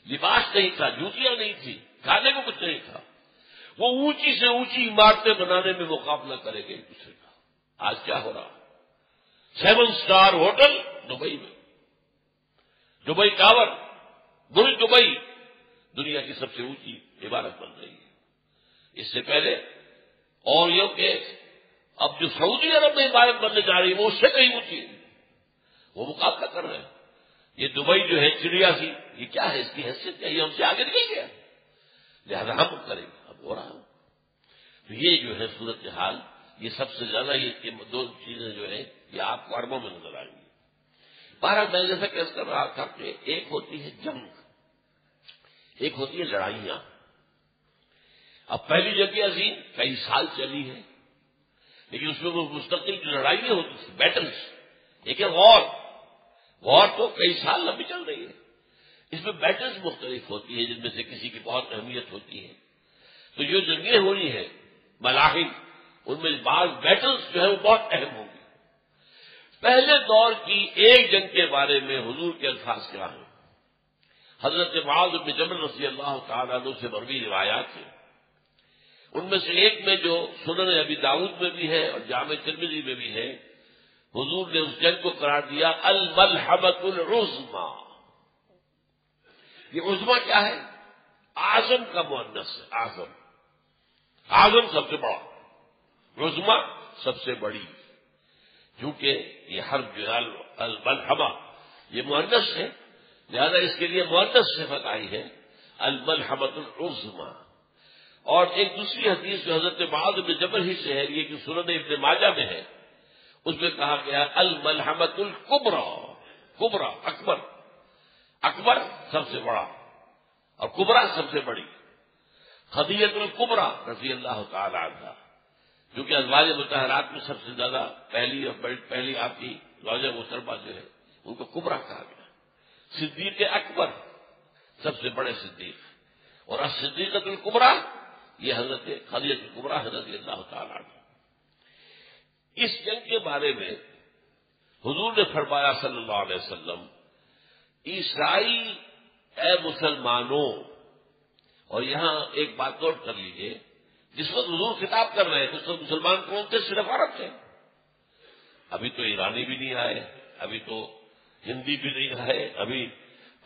[SPEAKER 1] لباس نہیں تھا، جوتیاں نہیں تھی، کھانے کو کچھ نہیں تھا، وہ اونچی سے اونچی عمارتیں بنانے میں مقابلہ کرے گے ایک دوسرے کا۔ آج کیا ہو رہا؟ 7 اسٹار ہوٹل دبئی میں، دبئی ٹاور، برج دبئی دنیا کی سب سے اونچی عمارت بن رہی ہے۔ اس سے پہلے اور یہ کہ اب جو سعودی عرب میں عمارت بننے جا رہی ہے وہ اس سے کہیں اونچی ہے، وہ مقابلہ کر رہے ہیں۔ یہ دبئی جو ہے چڑیا سی، یہ کیا ہے، اس کی حیثیت کیا، یہ ہم سے آگے نکل گیا، لہذا ہم کریں گے، اب ہو رہا ہے۔ تو یہ جو ہے صورتحال، یہ سب سے زیادہ یہ 2 چیزیں جو ہے یہ آپ کو عربوں میں نظر آئیں گی۔ بہرحال میں جیسا کیس کر رہا تھا کہ ایک ہوتی ہے جنگ، ایک ہوتی ہے لڑائیاں۔ اب پہلی جنگ عظیم کئی سال چلی ہے، لیکن اس میں وہ مستقل جو لڑائیاں ہوتی تھیں، بیٹلز، ایک ہے وار تو کئی سال لمبی چل رہی ہے، اس میں بیٹلز مختلف ہوتی ہیں جن میں سے کسی کی بہت اہمیت ہوتی ہے۔ تو جو جنگیں ہو رہی ہیں ملاحم، ان میں بعض بیٹلز جو ہے وہ بہت اہم ہوں گی۔ پہلے دور کی ایک جنگ کے بارے میں حضور کے الفاظ کیا ہیں؟ حضرت معاذ بن جبل رضی اللہ تعالیٰ عنہ سے مروی روایات ہیں، ان میں سے ایک میں جو سنن ابی داؤد میں بھی ہے اور جامع ترمذی میں بھی ہے، حضور نے اس جنگ کو قرار دیا الملحمۃ العظمیٰ۔ یہ عظمیٰ کیا ہے؟ اعظم کا مؤنث ہے، اعظم سب سے بڑا، عظمیٰ سب سے بڑی، کیونکہ یہ حرف جو ہے الملحمہ یہ مؤنث ہے، لہذا اس کے لیے مؤنث صفت آئی ہے الملحمۃ العظمیٰ۔ اور ایک دوسری حدیث جو حضرت معاذ بن جبل ہی سے ہے، یہ کہ سنن ابن ماجہ میں ہے، اس میں کہا گیا الملحمۃ الکبریٰ، اکبر سب سے بڑا اور کبریٰ سب سے بڑی، خدیجہ الکبریٰ رضی اللہ تعالی عنہا، جو کہ ازواج مطہرات میں سب سے زیادہ پہلی آپ کی زوجہ محترمہ جو ہے ان کو کبریٰ کہا گیا۔ صدیق اکبر سب سے بڑے صدیق، اور الصدیقۃ الکبریٰ یہ حضرت خدیجہ الکبریٰ رضی اللہ تعالیٰ عنہ۔ اس جنگ کے بارے میں حضور نے فرمایا صلی اللہ علیہ وسلم، عیسائی اے مسلمانوں، اور یہاں ایک بات نوٹ کر لیجئے، جس وقت حضور خطاب کر رہے ہیں اس وقت مسلمان کون تھے؟ صرف عرب تھے۔ ابھی تو ایرانی بھی نہیں آئے، ابھی تو ہندی بھی نہیں آئے، ابھی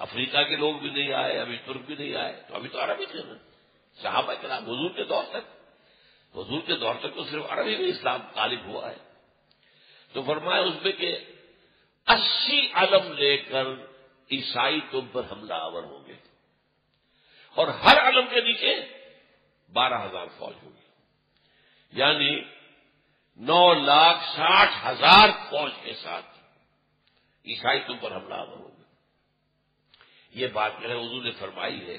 [SPEAKER 1] افریقہ کے لوگ بھی نہیں آئے، ابھی ترک بھی نہیں آئے، تو ابھی تو عرب ہی تھے نا۔ صحابہ کرام حضور کے دور تک تو صرف عربی میں اسلام غالب ہوا ہے۔ تو فرمایا اس میں کہ 80 علم لے کر عیسائی تم پر حملہ آور ہوں گے، اور ہر علم کے نیچے 12,000 فوج ہوگی، یعنی 9,60,000 فوج کے ساتھ عیسائی تم پر حملہ آور ہوں گے۔ یہ بات جو ہے حضور نے فرمائی ہے،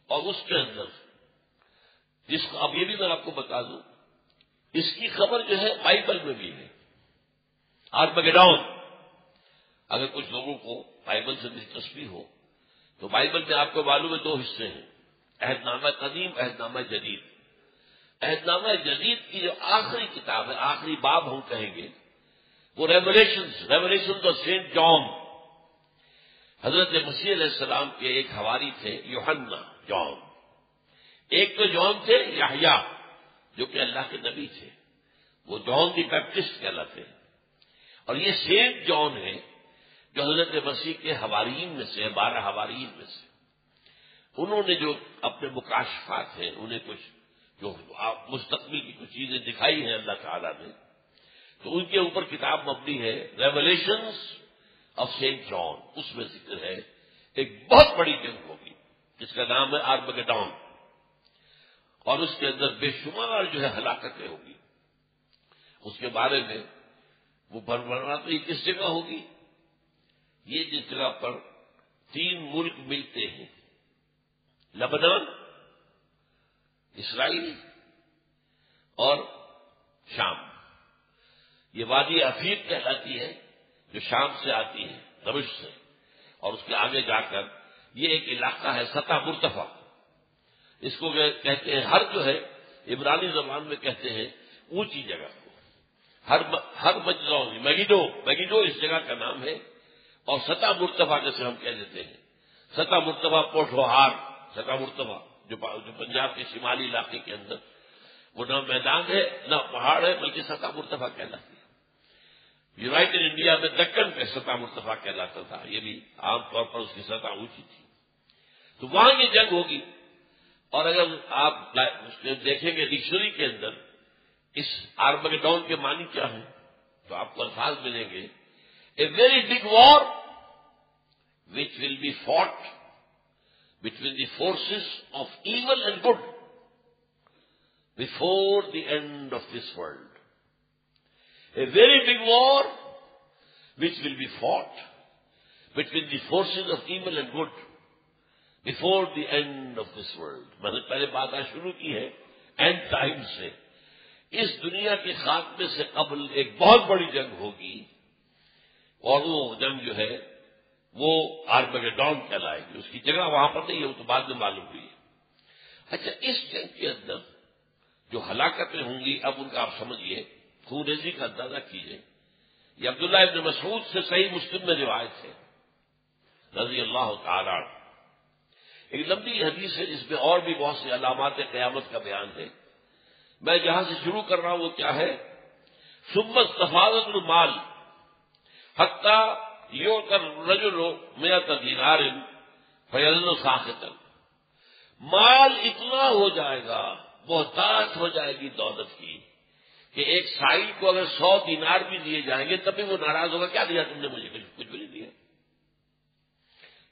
[SPEAKER 1] اور اس کے اندر جس کو اب یہ بھی میں آپ کو بتا دوں، اس کی خبر جو ہے بائبل میں بھی ہے، آرمگیڈون۔ اگر کچھ لوگوں کو بائبل سے دلچسپی ہو تو بائبل میں آپ کو معلوم ہے 2 حصے ہیں، عہد نامہ قدیم، عہد نامہ جدید۔ عہد نامہ جدید کی جو آخری کتاب ہے، آخری باب ہم کہیں گے، وہ ریولیشن آف سینٹ جان۔ حضرت مسیح علیہ السلام کے ایک حواری تھے یوحنا، جان۔ ایک تو جان تھے یحییٰ جو کہ اللہ کے نبی تھے، وہ جان دی بیپٹسٹ کہلاتے ہیں، اور یہ سینٹ جان ہے جو حضرت مسیح کے حواریین میں سے 12 حواریین میں سے۔ انہوں نے جو اپنے مکاشفات ہیں، انہیں کچھ جو مستقبل کی کچھ چیزیں دکھائی ہیں اللہ تعالیٰ نے، تو ان کے اوپر کتاب مبنی ہے ریولیشنز آف سینٹ جان۔ اس میں ذکر ہے ایک بہت بڑی جنگ ہوگی جس کا نام ہے آرمگیڈون، اور اس کے اندر بے شمار جو ہے ہلاکتیں ہوگی۔ اس کے بارے میں وہ بربراتی کس جگہ ہوگی؟ یہ جس جگہ پر 3 ملک ملتے ہیں، لبنان، اسرائیل اور شام۔ یہ وادی عفیق کہلاتی ہے جو شام سے آتی ہے، دمشق سے، اور اس کے آگے جا کر یہ ایک علاقہ ہے سطح مرتفع، اس کو کہتے ہیں، ہر جو ہے عبرانی زبان میں کہتے ہیں اونچی جگہ کو، ہر میگیڈو اس جگہ کا نام ہے، اور سطح مرتفع جیسے ہم کہہ دیتے ہیں، سطح مرتفع پوٹھوہار، سطح مرتفع جو پنجاب کے شمالی علاقے کے اندر، وہ نہ میدان ہے نہ پہاڑ ہے بلکہ سطح مرتفع کہلاتی ہے۔ یونائٹڈ انڈیا میں دکن پہ سطح مرتفع کہلاتا تھا، یہ بھی عام طور پر اس کی سطح اونچی تھی۔ تو وہاں یہ جنگ ہوگی، اور اگر آپ دیکھیں گے ڈکشنری کے اندر اس آرمگیڈون کے معنی کیا ہیں تو آپ کو الفاظ ملیں گے، a very big war which will be fought between the forces of evil and good before the end of this world. A very big war which will be fought between the forces of evil and good before the end of this world. میں نے پہلے بات شروع کی ہے and time سے، اس دنیا کے خاتمے سے قبل ایک بہت بڑی جنگ ہوگی، اور وہ جنگ جو ہے وہ آرمگیڈون کہلائے گی۔ اس کی جگہ وہاں پر نہیں ہے، وہ تو بعد میں معلوم ہوئی ہے۔ اچھا، اس جنگ کے اندر جو ہلاکتیں ہوں گی، اب ان کا آپ سمجھیے، خون ریزی کا اندازہ کیجیے۔ یہ عبداللہ ابن مسعود سے صحیح مسلم میں روایت ہے رضی اللہ تعالیٰ عنہ۔ ایک لمبی حدیث ہے جس میں اور بھی بہت سی علامات قیامت کا بیان ہے۔ میں جہاں سے شروع کر رہا ہوں وہ کیا ہے؟ ثم استفاضت المال حتی یؤتی الرجل 100 دینار فیظل ساخطا۔ مال اتنا ہو جائے گا، بہتات ہو جائے گی دولت کی، کہ ایک سائل کو اگر 100 دینار بھی دیے جائیں گے تب بھی وہ ناراض ہوگا، کیا دیا تم نے مجھے؟ کچھ بھی نہیں دیا۔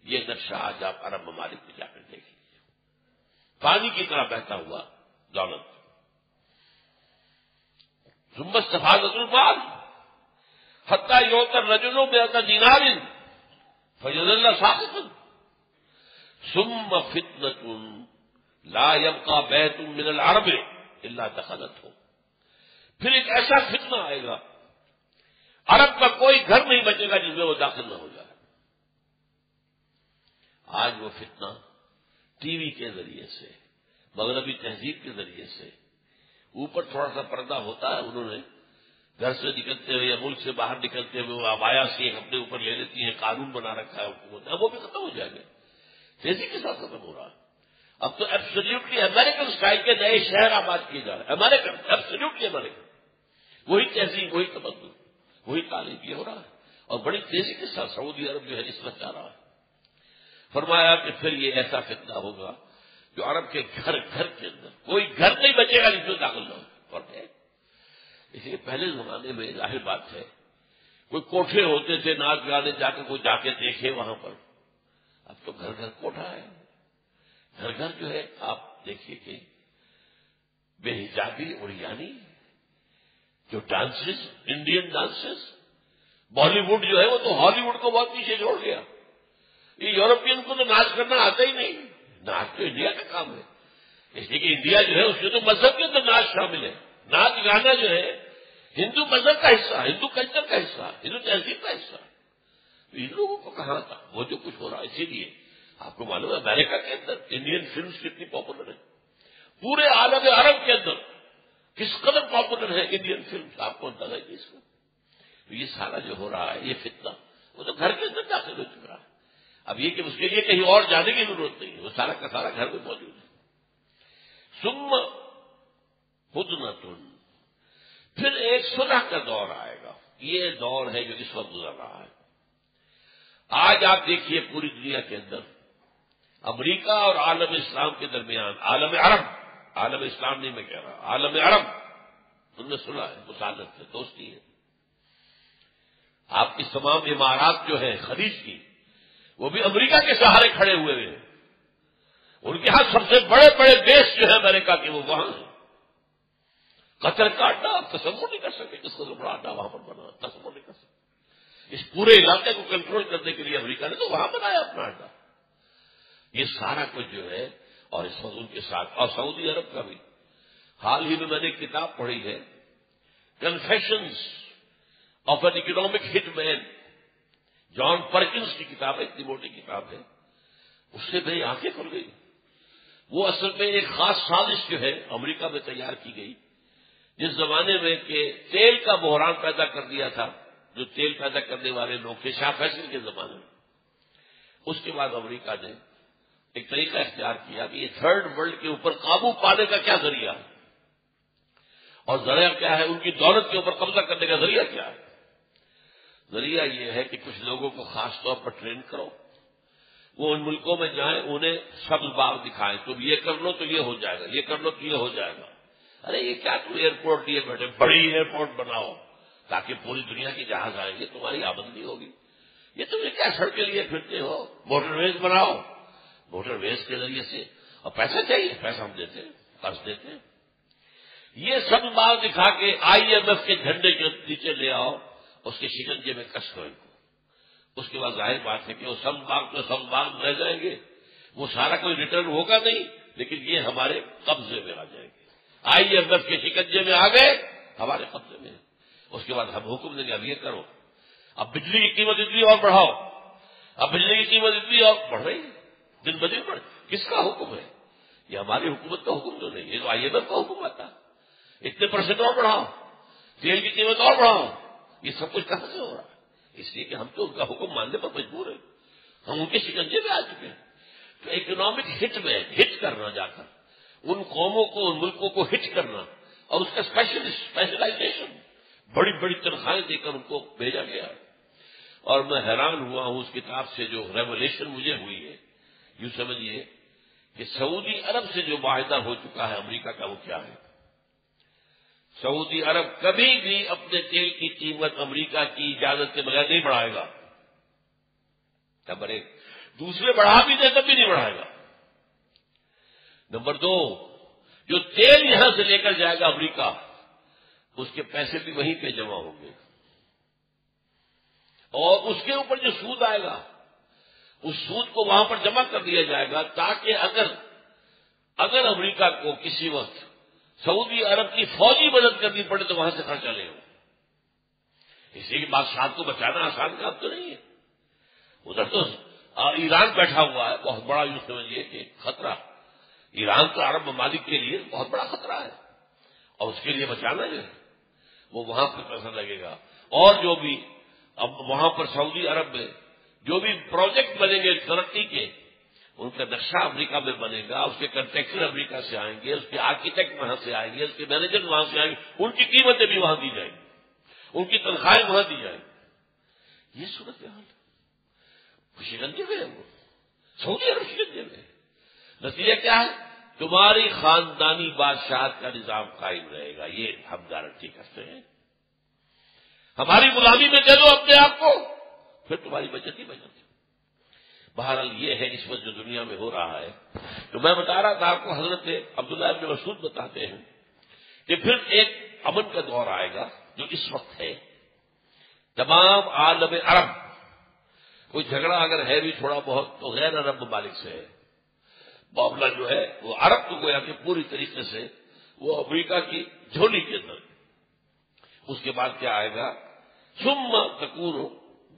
[SPEAKER 1] یہ نقشہ آج آپ عرب ممالک میں جا کر دیکھ لیجیے، پانی کی طرح بہتا ہوا دولت۔ ثم استفاضت المال حتی یؤتی الرجل 100 دینار فیظل ساخطا ثم فتنة لا يبقى بیت من العرب الا دخلته۔ پھر ایک ایسا فتنہ آئے گا، عرب کا کوئی گھر نہیں بچے گا جس میں وہ داخل نہ ہو جائے۔ آج وہ فتنہ ٹی وی کے ذریعے سے، مغربی تہذیب کے ذریعے سے، اوپر تھوڑا سا پردہ ہوتا ہے، انہوں نے گھر سے نکلتے ہوئے یا ملک سے باہر نکلتے ہوئے وہ عبایا سے اپنے اوپر لے لیتی ہیں، قانون بنا رکھا ہے حکومت، اب وہ بھی ختم ہو جائے گا، تیزی کے ساتھ ختم ہو رہا ہے۔ اب تو ایبسلیوٹلی امریکن اسٹائل کے نئے شہر آباد کیے جا رہے ہیں، امریکن، ایبسلیوٹلی امریکن، وہی تہذیب، وہی تمدن، وہی تعلیم، یہ ہو رہا ہے، اور بڑی تیزی کے ساتھ سعودی عرب جو ہے اس میں جا رہا ہے۔ فرمایا کہ پھر یہ ایسا فتنہ ہوگا جو عرب کے گھر گھر کے اندر کوئی گھر نہیں بچے گا جس میں داخل نہ ہو، اور ہے اس لیے پہلے زمانے میں ظاہر بات ہے کوئی کوٹھے ہوتے تھے، ناچ گانے جا کے کوئی جا کے دیکھے وہاں پر، اب تو گھر گھر کوٹھا ہے، گھر گھر جو ہے آپ دیکھیے کہ بے حجابی اڑیانی جو dances, Indian dances, Bollywood جو ہے وہ تو ہالی ووڈ کو بہت پیچھے چھوڑ گیا، یہ یورپین کو تو ناچ کرنا آتا ہی نہیں، ناچ تو انڈیا کا کام ہے، اس لیے کہ انڈیا جو ہے اس میں تو مذہب کے اندر ناچ شامل ہے، ناچ گانا جو ہے ہندو مذہب کا حصہ، ہندو کلچر کا حصہ، ہندو تہذیب کا حصہ، ان لوگوں کو کہاں تھا وہ جو کچھ ہو رہا ہے۔ اسی لیے آپ کو معلوم ہے امریکہ کے اندر انڈین فلمز کتنی پاپولر ہیں، پورے عالم عرب کے اندر کس قدر پاپولر ہے انڈین فلمز، آپ کو اندازہ ہے اس کا۔ تو یہ سارا جو ہو رہا ہے یہ فتنہ وہ تو گھر کے اندر داخل ہو چکا ہے، اب یہ کہ اس کے لیے کہیں اور جانے کی ضرورت نہیں ہے، وہ سارا کا سارا گھر میں موجود ہے۔ ثم ہدنۃ، پھر ایک صلح کا دور آئے گا، یہ دور ہے جو اس وقت گزر رہا ہے۔ آج آپ دیکھیے پوری دنیا کے اندر امریکہ اور عالم اسلام کے درمیان، عالم عرب، عالم اسلام نہیں میں کہہ رہا، عالم عرب، ان میں صلح ہے، مسالت ہے، دوستی ہے۔ آپ کی تمام عمارات جو ہے خلیج کی وہ بھی امریکہ کے سہارے کھڑے ہوئے ہیں، ان کے ہاں سب سے بڑے بڑے دیش جو ہے امریکہ کے وہ وہاں ہیں۔ قطر کا اڈا آپ تصور نہیں کر سکتے، کس کو بڑا اڈا وہاں پر بنا، تصور نہیں کر سکتے۔ اس پورے علاقے کو کنٹرول کرنے کے لیے امریکہ نے تو وہاں بنایا اپنا اڈا۔ یہ سارا کچھ جو ہے، اور اس وقت ان کے ساتھ، اور سعودی عرب کا بھی۔ حال ہی میں نے ایک کتاب پڑھی ہے، کنفیشنز آف این اکنامک ہٹ مین، جان پرکنز کی کتاب ہے، اتنی موٹی کتاب ہے، اس سے میری آنکھیں کھل گئی۔ وہ اصل میں ایک خاص سازش جو ہے امریکہ میں تیار کی گئی، جس زمانے میں کہ تیل کا بحران پیدا کر دیا تھا، جو تیل پیدا کرنے والے لوگ تھے شاہ فیصل کے زمانے میں، اس کے بعد امریکہ نے ایک طریقہ اختیار کیا کہ یہ تھرڈ ورلڈ کے اوپر قابو پانے کا کیا ذریعہ ہے، اور ذریعہ کیا ہے، ان کی دولت کے اوپر قبضہ کرنے کا ذریعہ کیا ہے۔ ذریعہ یہ ہے کہ کچھ لوگوں کو خاص طور پر ٹرین کرو، وہ ان ملکوں میں جائیں، انہیں سبز باغ دکھائیں، تم یہ کر لو تو یہ ہو جائے گا، یہ کر لو تو یہ ہو جائے گا۔ ارے یہ کیا تم ایئرپورٹ دیے بیٹھے، بڑی ایئرپورٹ بناؤ تاکہ پوری دنیا کے جہاز آئیں گے، تمہاری آمدنی ہوگی۔ یہ تم کیا سڑک کے لیے پھرتے ہو، موٹر ویز بناؤ، موٹر ویز کے ذریعے سے، اور پیسہ چاہیے، پیسہ ہم دیتے ہیں، قرض دیتے ہیں۔ یہ سب باغ دکھا کے IMF کے جھنڈے کے نیچے لے آؤ، اس کے شکنجے میں کس کرو ان کو۔ اس کے بعد ظاہر بات ہے کہ وہ سب باغ تو سب باغ رہ جائیں گے، وہ سارا کوئی ریٹرن ہوگا نہیں، لیکن یہ ہمارے قبضے میں آ جائیں گے۔ IMF کے شکنجے میں آ گئے، ہمارے قبضے میں۔ اس کے بعد ہم حکم دیں گے اب یہ کرو، اب بجلی کی قیمت اتنی اور بڑھاؤ، اب بجلی کی قیمت اتنی اور بڑھ رہی ہے، دن بدن بڑھ۔ کس کا حکم ہے؟ یہ ہماری حکومت کا حکم تو نہیں، یہ تو IMF کا حکم آتا۔ اتنے % اور بڑھاؤ، تیل کی قیمت اور بڑھاؤ، یہ سب کچھ کہاں سے ہو رہا ہے؟ اس لیے کہ ہم تو ان کا حکم ماننے پر مجبور ہیں، ہم ان کے شکنجے میں آ چکے ہیں۔ تو اکنامک ہٹ میں ہٹ کرنا، جا کر ان قوموں کو، ان ملکوں کو ہٹ کرنا، اور اس کا اسپیشلائزیشن، بڑی بڑی تنخواہیں دے کر ان کو بھیجا گیا ہے۔ اور میں حیران ہوا ہوں اس کتاب سے، جو ریولیشن مجھے ہوئی ہے، یوں سمجھیے کہ سعودی عرب سے جو معاہدہ ہو چکا ہے امریکہ کا، وہ کیا ہے؟ سعودی عرب کبھی بھی اپنے تیل کی قیمت امریکہ کی اجازت کے بغیر نہیں بڑھائے گا، نمبر 1۔ دوسرے بڑھا بھی دے تب بھی نہیں بڑھائے گا۔ نمبر 2، جو تیل یہاں سے لے کر جائے گا امریکہ، اس کے پیسے بھی وہیں پہ جمع ہوں گے، اور اس کے اوپر جو سود آئے گا، اس سود کو وہاں پر جمع کر دیا جائے گا، تاکہ اگر امریکہ کو کسی وقت سعودی عرب کی فوجی مدد کرنی پڑے تو وہاں سے خرچہ لے ہو۔ اس لیے کہ بادشاہ کو بچانا آسان کام تو نہیں ہے، ادھر تو ایران بیٹھا ہوا ہے بہت بڑا، یوں سمجھیے کہ خطرہ، ایران تو عرب ممالک کے لیے بہت بڑا خطرہ ہے، اور اس کے لیے بچانا جو ہے وہ وہاں پہ پیسہ لگے گا. اور جو بھی اب وہاں پر سعودی عرب میں جو بھی پروجیکٹ بنیں گے ترقی کے، ان کا نقشہ امریکہ میں بنے گا، اس کے کنٹریکٹر امریکہ سے آئیں گے، اس کے آرکیٹیکٹ وہاں سے آئیں گے، اس کے مینیجر وہاں سے آئیں گے، ان کی قیمتیں بھی وہاں دی جائیں گی، ان کی تنخواہیں وہاں دی جائیں گی. یہ صورت حال ہے. شکنجے میں وہ سعودی عرب شکنجے میں. نتیجہ کیا ہے؟ تمہاری خاندانی بادشاہت کا نظام قائم رہے گا، یہ ہم گارنٹی کرتے ہیں. ہماری غلامی میں دے دو اپنے آپ کو، پھر تمہاری بچت ہی بچت. بہرحال یہ ہے اس وقت جو دنیا میں ہو رہا ہے. تو میں بتا رہا تھا آپ کو، حضرت عبداللہ ابن مسعود بتاتے ہیں کہ پھر ایک امن کا دور آئے گا جو اس وقت ہے. تمام عالم عرب، کوئی جھگڑا اگر ہے بھی تھوڑا بہت تو غیر عرب ممالک سے ہے. معاملہ جو ہے وہ عرب کو گویا کہ پوری طریقے سے وہ امریکہ کی جھولی کے اندر. اس کے بعد کیا آئے گا؟ ثم تکون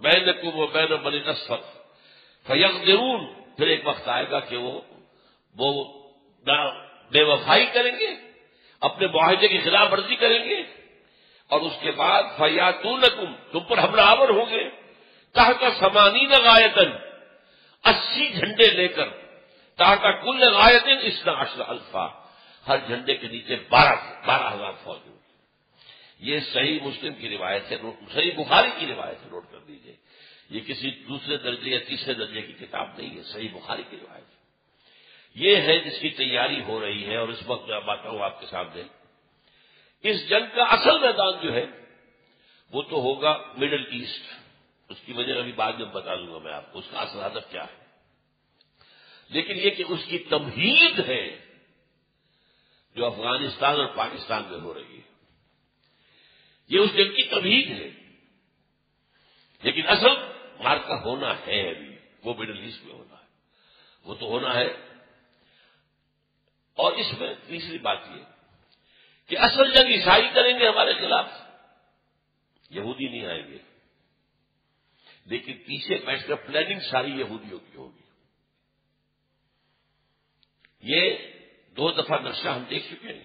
[SPEAKER 1] بینکم و بین بنی الاسفر فیغدرون. پھر ایک وقت آئے گا کہ وہ بے وفائی کریں گے، اپنے معاہدے کی خلاف ورزی کریں گے، اور اس کے بعد فیاتونکم، تم پر حملہ آور ہوں گے، تحت 80 غایتن، 80 جھنڈے لے کر، تحت کل غایتن 12 الفا، ہر جھنڈے کے نیچے 12,000 فوج ہوگی. یہ صحیح مسلم کی روایت ہے، صحیح بخاری کی روایت ہے، نوٹ کر دیجئے. یہ کسی دوسرے درجے یا تیسرے درجے کی کتاب نہیں ہے، صحیح بخاری کی روایت ہے. یہ ہے جس کی تیاری ہو رہی ہے. اور اس وقت میں بات کروں آپ کے سامنے، اس جنگ کا اصل میدان جو ہے وہ تو ہوگا مڈل ایسٹ. اس کی وجہ ابھی بعد میں بتا دوں گا میں آپ کو اس کا اصل ہدف کیا ہے. لیکن یہ کہ اس کی تمہید ہے جو افغانستان اور پاکستان میں ہو رہی ہے، یہ اس جنگ کی تمہید ہے. لیکن اصل مارکا ہونا ہے ابھی، وہ مڈل ایسٹ میں ہونا ہے، وہ تو ہونا ہے. اور اس میں تیسری بات یہ کہ اصل جنگ عیسائی کریں گے ہمارے خلاف، یہودی نہیں آئیں گے. لیکن پیچھے بیٹھ کر پلاننگ ساری یہودیوں کی ہوگی. یہ 2 دفعہ نقشہ ہم دیکھ چکے ہیں.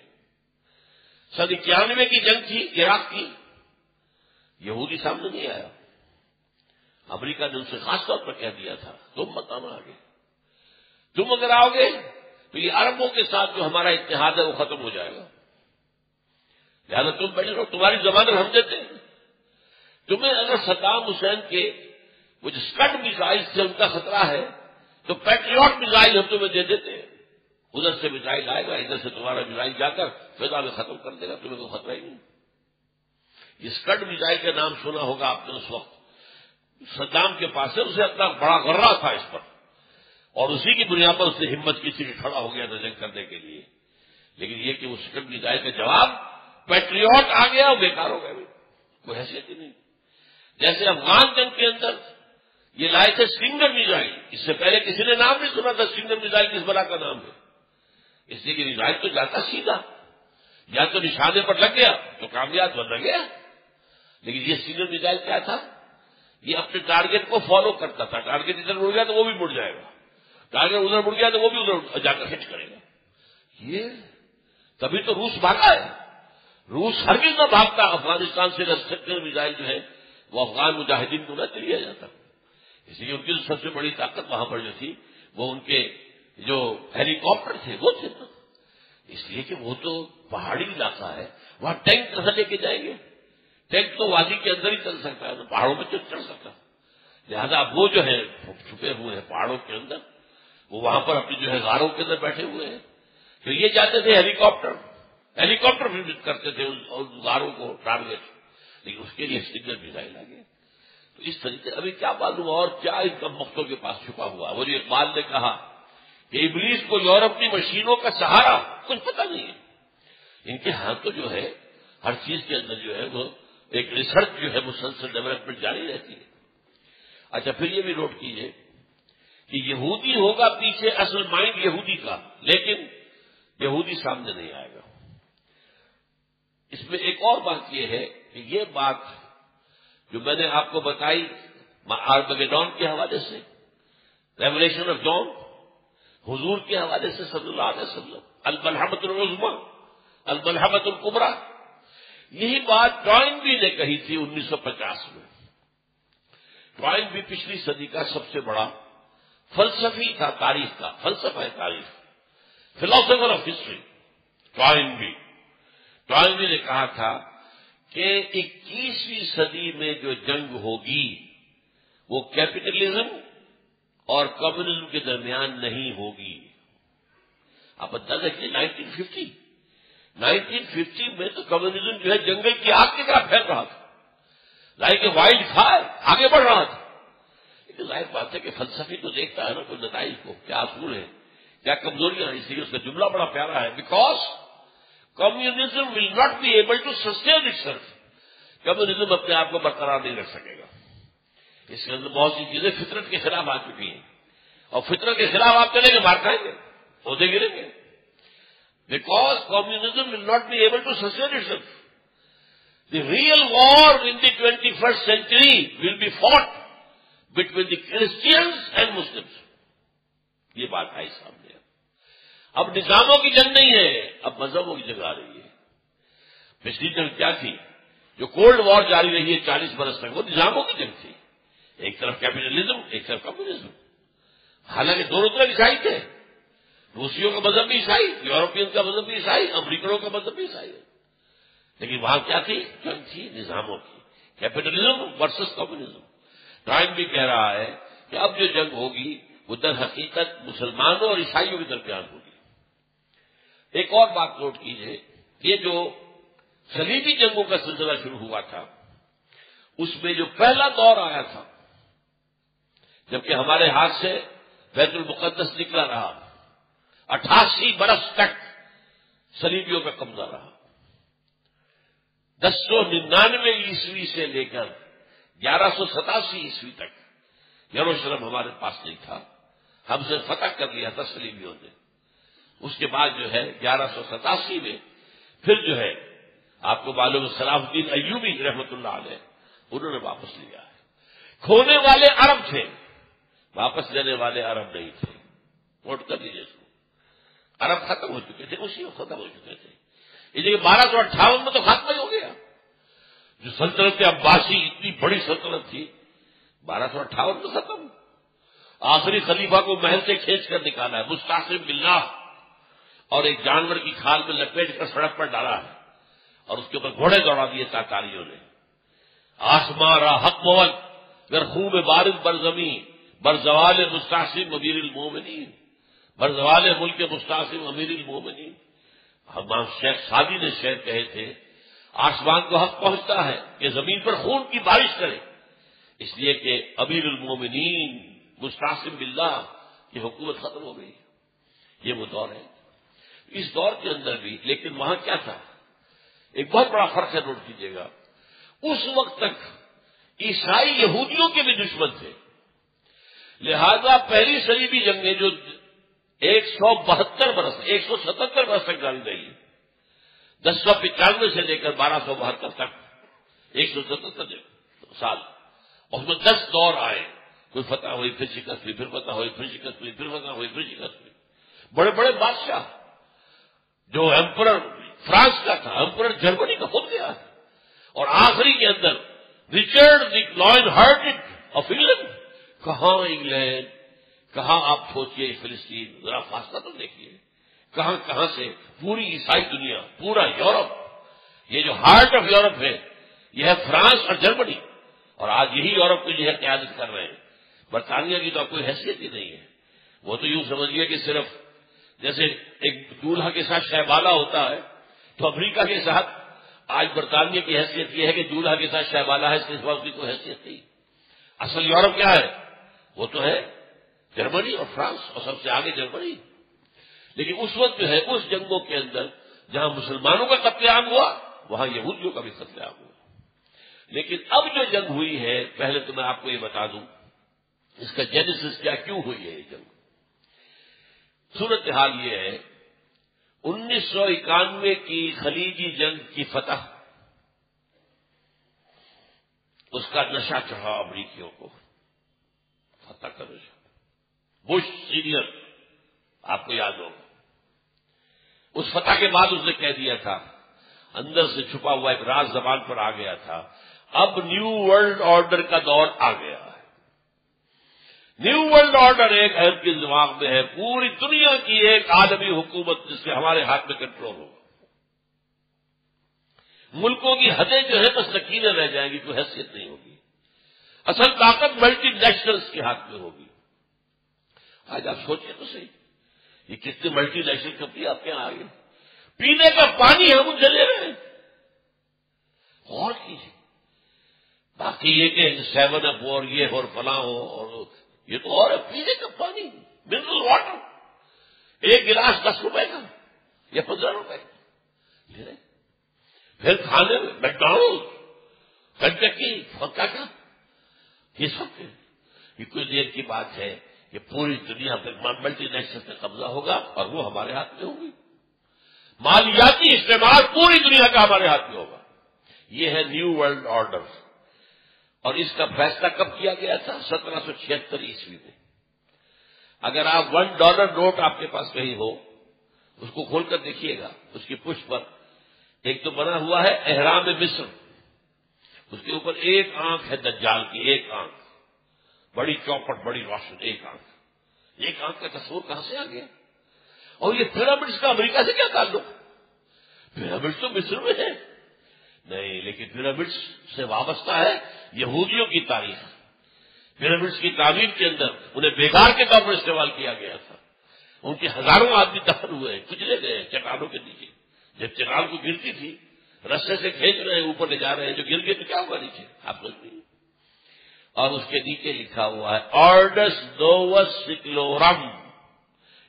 [SPEAKER 1] 91 کی جنگ تھی عراق کی، یہودی سامنے نہیں آیا. امریکہ نے ان سے خاص طور پر کہہ دیا تھا تم مت آنا آگے، تم اگر آؤ گے تو یہ عربوں کے ساتھ جو ہمارا اتحاد ہے وہ ختم ہو جائے گا. لہٰذا تم بیٹھے رہو، تمہاری ضمانت ہم دیتے ہیں. تمہیں اگر صدام حسین کے وہ جو اسکڈ میزائل سے ان کا خطرہ ہے تو پیٹریوٹ میزائل ہم تمہیں دے دیتے ہیں. ادھر سے میزائل آئے گا، ادھر سے تمہارا میزائل جا کر فضا میں ختم کر دے گا، تمہیں کوئی خطرہ ہی نہیں. یہ اسکڈ میزائل کا نام سنا ہوگا آپ نے. اس وقت صدام کے پاس ہے، اسے اپنا بڑا غرہ تھا اس پر، اور اسی کی بنیاد پر اس نے ہمت کی تھی کہ کھڑا ہو گیا تھا جنگ کرنے کے لیے. لیکن یہ کہ اس اسکڈ میزائل کا جواب پیٹریوٹ آ گیا اور بیکار ہو گیا، کوئی حیثیت ہی نہیں. جیسے افغان جنگ کے اندر یہ لائے تھے سنگر میزائل، اس سے پہلے کسی نے نام نہیں سنا تھا سنگر میزائل کس بلا کا نام ہے. اس لیے کہ میزائل تو جاتا سیدھا، یا تو نشانے پر لگ گیا تو کامیاب بن گیا. لیکن یہ سنگر میزائل کیا تھا؟ یہ اپنے ٹارگیٹ کو فالو کرتا تھا. ٹارگیٹ ادھر مڑ گیا تو وہ بھی مڑ جائے گا، ٹارگیٹ ادھر مڑ گیا تو وہ بھی ادھر جا کر ہٹ کرے گا. یہ تبھی تو روس بھاگا ہے. روس ہرگز نہ بھاگتا افغانستان سے سنگر میزائل جو ہے وہ افغان مجاہدین کو نہ چلیا جاتا. اس لیے ان کی سب سے بڑی طاقت وہاں پر جو تھی وہ ان کے جو ہیلی کاپٹر تھے وہ تھے. اس لیے کہ وہ تو پہاڑی علاقہ ہے، وہاں ٹینک کہاں لے کے جائیں گے؟ ٹینک تو وادی کے اندر ہی چل سکتا ہے، پہاڑوں میں تو چڑھ سکتا. لہذا وہ جو ہے چھپے ہوئے ہیں پہاڑوں کے اندر، وہ وہاں پر اپنی جو ہے غاروں کے اندر بیٹھے ہوئے ہیں. تو یہ جاتے تھے ہیلی کاپٹر بھی کرتے تھے ان غاروں کو ٹارگیٹ. لیکن اس کے لیے سنگر میزائل آ گئے. تو اس طریقے ابھی کیا معلوم اور کیا ان کم وقتوں کے پاس چھپا ہوا. وہ جو اقبال نے کہا کہ ابلیس کو یورپ کی مشینوں کا سہارا کچھ پتہ نہیں ہے. ان کے ہاں تو جو ہے ہر چیز کے اندر جو ہے وہ ایک ریسرچ جو ہے مسلسل ڈیولپمنٹ جاری رہتی ہے. اچھا پھر یہ بھی نوٹ کیجئے کہ یہودی ہوگا پیچھے، اصل مائنڈ یہودی کا، لیکن یہودی سامنے نہیں آئے گا. اس میں ایک اور بات یہ ہے کہ یہ بات جو میں نے آپ کو بتائی آرمگیڈون کے حوالے سے ریولیشن آف جان حضور کے حوالے سے صلی اللہ علیہ وسلم، الملحمۃ العظمیٰ، الملحمۃ الکبریٰ، یہی بات ٹوائنبی نے کہی تھی 1950 میں۔ ٹوائنبی پچھلی صدی کا سب سے بڑا فلسفی تھا، تاریخ کا فلسفہ ہے، تاریخ، فلاسفر آف ہسٹری ٹوائنبی نے کہا تھا کہ 21ویں صدی میں جو جنگ ہوگی وہ کیپٹلزم اور کمیونزم کے درمیان نہیں ہوگی۔ آپ اندازہ کیجیے 1950 میں تو کمیونزم جو ہے جنگل کی آگ کی طرح پھیل رہا تھا، لائک اے وائلڈ فائر، آگے بڑھ رہا تھا۔ لیکن ظاہر بات ہے کہ فلسفی تو دیکھتا ہے نا کوئی نتائج کو، کیا اصول ہے، کیا کمزوریاں ہیں، اس لیے اس کا جملہ بڑا پیارا ہے، because communism will not be able to sustain itself, communism اپنے آپ کو برقرار نہیں رکھ سکے گا، اس کے اندر بہت سی چیزیں فطرت کے خلاف آ چکی ہیں، اور فطرت کے خلاف آپ چلیں گے مار کھائیں گے، عہدے گریں گے، because communism will not be able to sustain itself. The real war in the 21st century will be fought between the Christians and Muslims. یہ بات آئی سامنے۔ اب نظاموں کی جنگ نہیں ہے، اب مذہبوں کی جنگ آ رہی ہے۔ پچھلی جنگ کیا تھی؟ جو کولڈ وار جاری رہی ہے 40 برس تک، وہ نظاموں کی جنگ تھی، ایک طرف کیپٹلزم، ایک طرف کمیونزم۔ حالانکہ دونوں طرف عیسائی تھے، روسیوں کا مذہب بھی عیسائی، یورپین کا مذہب بھی عیسائی، امریکنوں کا مذہب بھی عیسائی ہے، لیکن وہاں کیا تھی؟ جنگ تھی نظاموں کی، کیپٹلزم ورسس کمیونزم۔ ٹائم بھی کہہ رہا ہے کہ اب جو جنگ ہوگی وہ در حقیقت مسلمانوں اور عیسائیوں کے درمیان ہوگی۔ ایک اور بات نوٹ کیجیے، یہ جو صلیبی جنگوں کا سلسلہ شروع ہوا تھا، اس میں جو پہلا دور آیا تھا، جبکہ ہمارے ہاتھ سے بیت المقدس نکلا رہا، 88 برس تک صلیبیوں کا قبضہ رہا۔ 1099 عیسوی سے لے کر 1187 عیسوی تک یروشلم ہمارے پاس نہیں تھا، ہم سے فتح کر لیا تھا صلیبیوں نے۔ اس کے بعد جو ہے 1187 میں پھر جو ہے آپ کو معلوم صلاح الدین ایوبی رحمۃ اللہ علیہ، انہوں نے واپس لیا ہے۔ کھونے والے عرب تھے، واپس لینے والے عرب نہیں تھے۔ نوٹ کر لیجیے اس کو، عرب ختم ہو چکے تھے، اسی وقت ختم ہو چکے تھے، اس لیے 1258 میں تو خاتمہ ہی ہو گیا۔ جو سلطنت عباسی اتنی بڑی سلطنت تھی، 1258 میں ختم۔ آخری خلیفہ کو محل سے کھینچ کر نکالا ہے مستعصم باللہ، اور ایک جانور کی کھال میں لپیٹ کر سڑک پر ڈالا ہے، اور اس کے اوپر گھوڑے دوڑا دیے تاتاریوں نے۔ آسمان را حق مول گر خوب بارد بر زمین بر زوال مستعصم امیر المومنین، بر زوال ملک مستعصم امیر المومنین۔ امام شیخ سعدی نے شعر کہے تھے، آسمان کو حق پہنچتا ہے کہ زمین پر خون کی بارش کرے، اس لیے کہ امیر المومنین مستعصم باللہ کی حکومت ختم ہو گئی۔ یہ وہ دور ہے۔ اس دور کے اندر بھی لیکن وہاں کیا تھا؟ ایک بہت بڑا فرق ہے، نوٹ کیجیے گا۔ اس وقت تک عیسائی یہودیوں کے بھی دشمن تھے، لہذا پہلی صلیبی جنگیں جو 172 برس 177 برس تک جاری رہی، 1095 سے لے کر 1272 تک 177 سال، اور اس میں 10 دور آئے، کوئی فتح ہوئی پھر شکست ہوئی، پھر فتح ہوئی پھر شکست ہوئی، پھر فتح ہوئی پھر شکست ہوئی۔ بڑے بڑے بادشاہ، جو ایمپرر فرانس کا تھا، ایمپرر جرمنی کا خود گیا، اور آخری کے اندر Richard the lion hearted of England. کہاں انگلینڈ، کہاں آپ سوچیے فلسطین، ذرا فاصلہ تو دیکھیے، کہاں کہاں سے پوری عیسائی دنیا، پورا یورپ، یہ جو ہارٹ آف یورپ ہے یہ ہے فرانس اور جرمنی، اور آج یہی یورپ کو جو ہے قیادت کر رہے ہیں۔ برطانیہ کی تو اب کوئی حیثیت ہی نہیں ہے، وہ تو یوں سمجھیے کہ صرف جیسے ایک دولہا کے ساتھ شہبالہ ہوتا ہے، تو امریکہ کے ساتھ آج برطانیہ کی حیثیت یہ ہے کہ دولہا کے ساتھ شہبالہ ہے، اس کے سوا اس کی کوئی حیثیت نہیں۔ اصل یورپ کیا ہے؟ وہ تو ہے جرمنی اور فرانس، اور سب سے آگے جرمنی۔ لیکن اس وقت جو ہے اس جنگوں کے اندر جہاں مسلمانوں کا قتل عام ہوا، وہاں یہودیوں کا بھی قتل عام ہوا۔ لیکن اب جو جنگ ہوئی ہے، پہلے تو میں آپ کو یہ بتا دوں اس کا جینیسس کیا، کیوں ہوئی ہے یہ جنگ۔ صورتحال یہ ہے، 1991 کی خلیجی جنگ کی فتح، اس کا نشہ چڑھا امریکیوں کو، فتح کا نشہ۔ بش سینئر، آپ کو یاد ہوگا، اس فتح کے بعد اس نے کہہ دیا تھا، اندر سے چھپا ہوا ایک راز زبان پر آ گیا تھا، اب نیو ورلڈ آرڈر کا دور آ گیا ہے۔ نیو ورلڈ آرڈر ایک عہد کے دماغ میں ہے، پوری دنیا کی ایک عالمی حکومت جس سے ہمارے ہاتھ میں کنٹرول ہوگا۔ ملکوں کی حدیں جو ہے بس لکیریں رہ جائیں گی، کوئی حیثیت نہیں ہوگی، اصل طاقت ملٹی نیشنلز کے ہاتھ میں ہوگی۔ آج آپ سوچیں تو صحیح، یہ کتنے ملٹی نیشنل کمپنی آپ کے یہاں آ گئی، پینے کا پانی ہم ان سے لے رہے ہیں، غور کیجیے۔ باقی یہ کہ 7 اپ اور یہ اور فلاں ہو، اور یہ تو اور ہے، پینے کا پانی منرل واٹر، ایک گلاس 10 روپے کا یا 15 روپے کا لے رہے، پھر کھانے میں میکڈونلڈ، کنٹکی اور کیا یہ سب یہ کچھ دیر کی بات ہے کہ پوری دنیا پہ ملٹی نیشنل کا قبضہ ہوگا اور وہ ہمارے ہاتھ میں ہوگی، مالیاتی استعمال پوری دنیا کا ہمارے ہاتھ میں ہوگا۔ یہ ہے نیو ورلڈ آرڈر، اور اس کا فیصلہ کب کیا گیا تھا؟ 1776 عیسوی میں۔ اگر آپ $1 نوٹ آپ کے پاس کہیں ہو، اس کو کھول کر دیکھیے گا، اس کی پشت پر ایک تو بنا ہوا ہے احرام مصر، اس کے اوپر ایک آنکھ ہے دجال کی، ایک آنکھ، بڑی چوپٹ، بڑی روشن، ایک آنکھ کا تصور کہاں سے آ گیا؟ اور یہ پیرامڈس کا امریکہ سے کیا تعلق؟ پیرامڈس تو مصر میں ہے نہیں، لیکن پیرامڈس سے وابستہ ہے یہودیوں کی تاریخ۔ پیرامڈس کی تعمیر کے اندر انہیں بیگار کے طور پر استعمال کیا گیا تھا، ان کے ہزاروں آدمی دفن ہوئے، کچلے گئے چٹانوں کے نیچے، جب چٹان کو گرتی تھی رسے سے کھینچ رہے ہیں، اوپر لے جا رہے ہیں، جو گر گئے تو کیا ہوگا نیچے آپ سوچ لیجیے۔ اور اس کے نیچے لکھا ہوا ہے آرڈس نووس سیکلورم،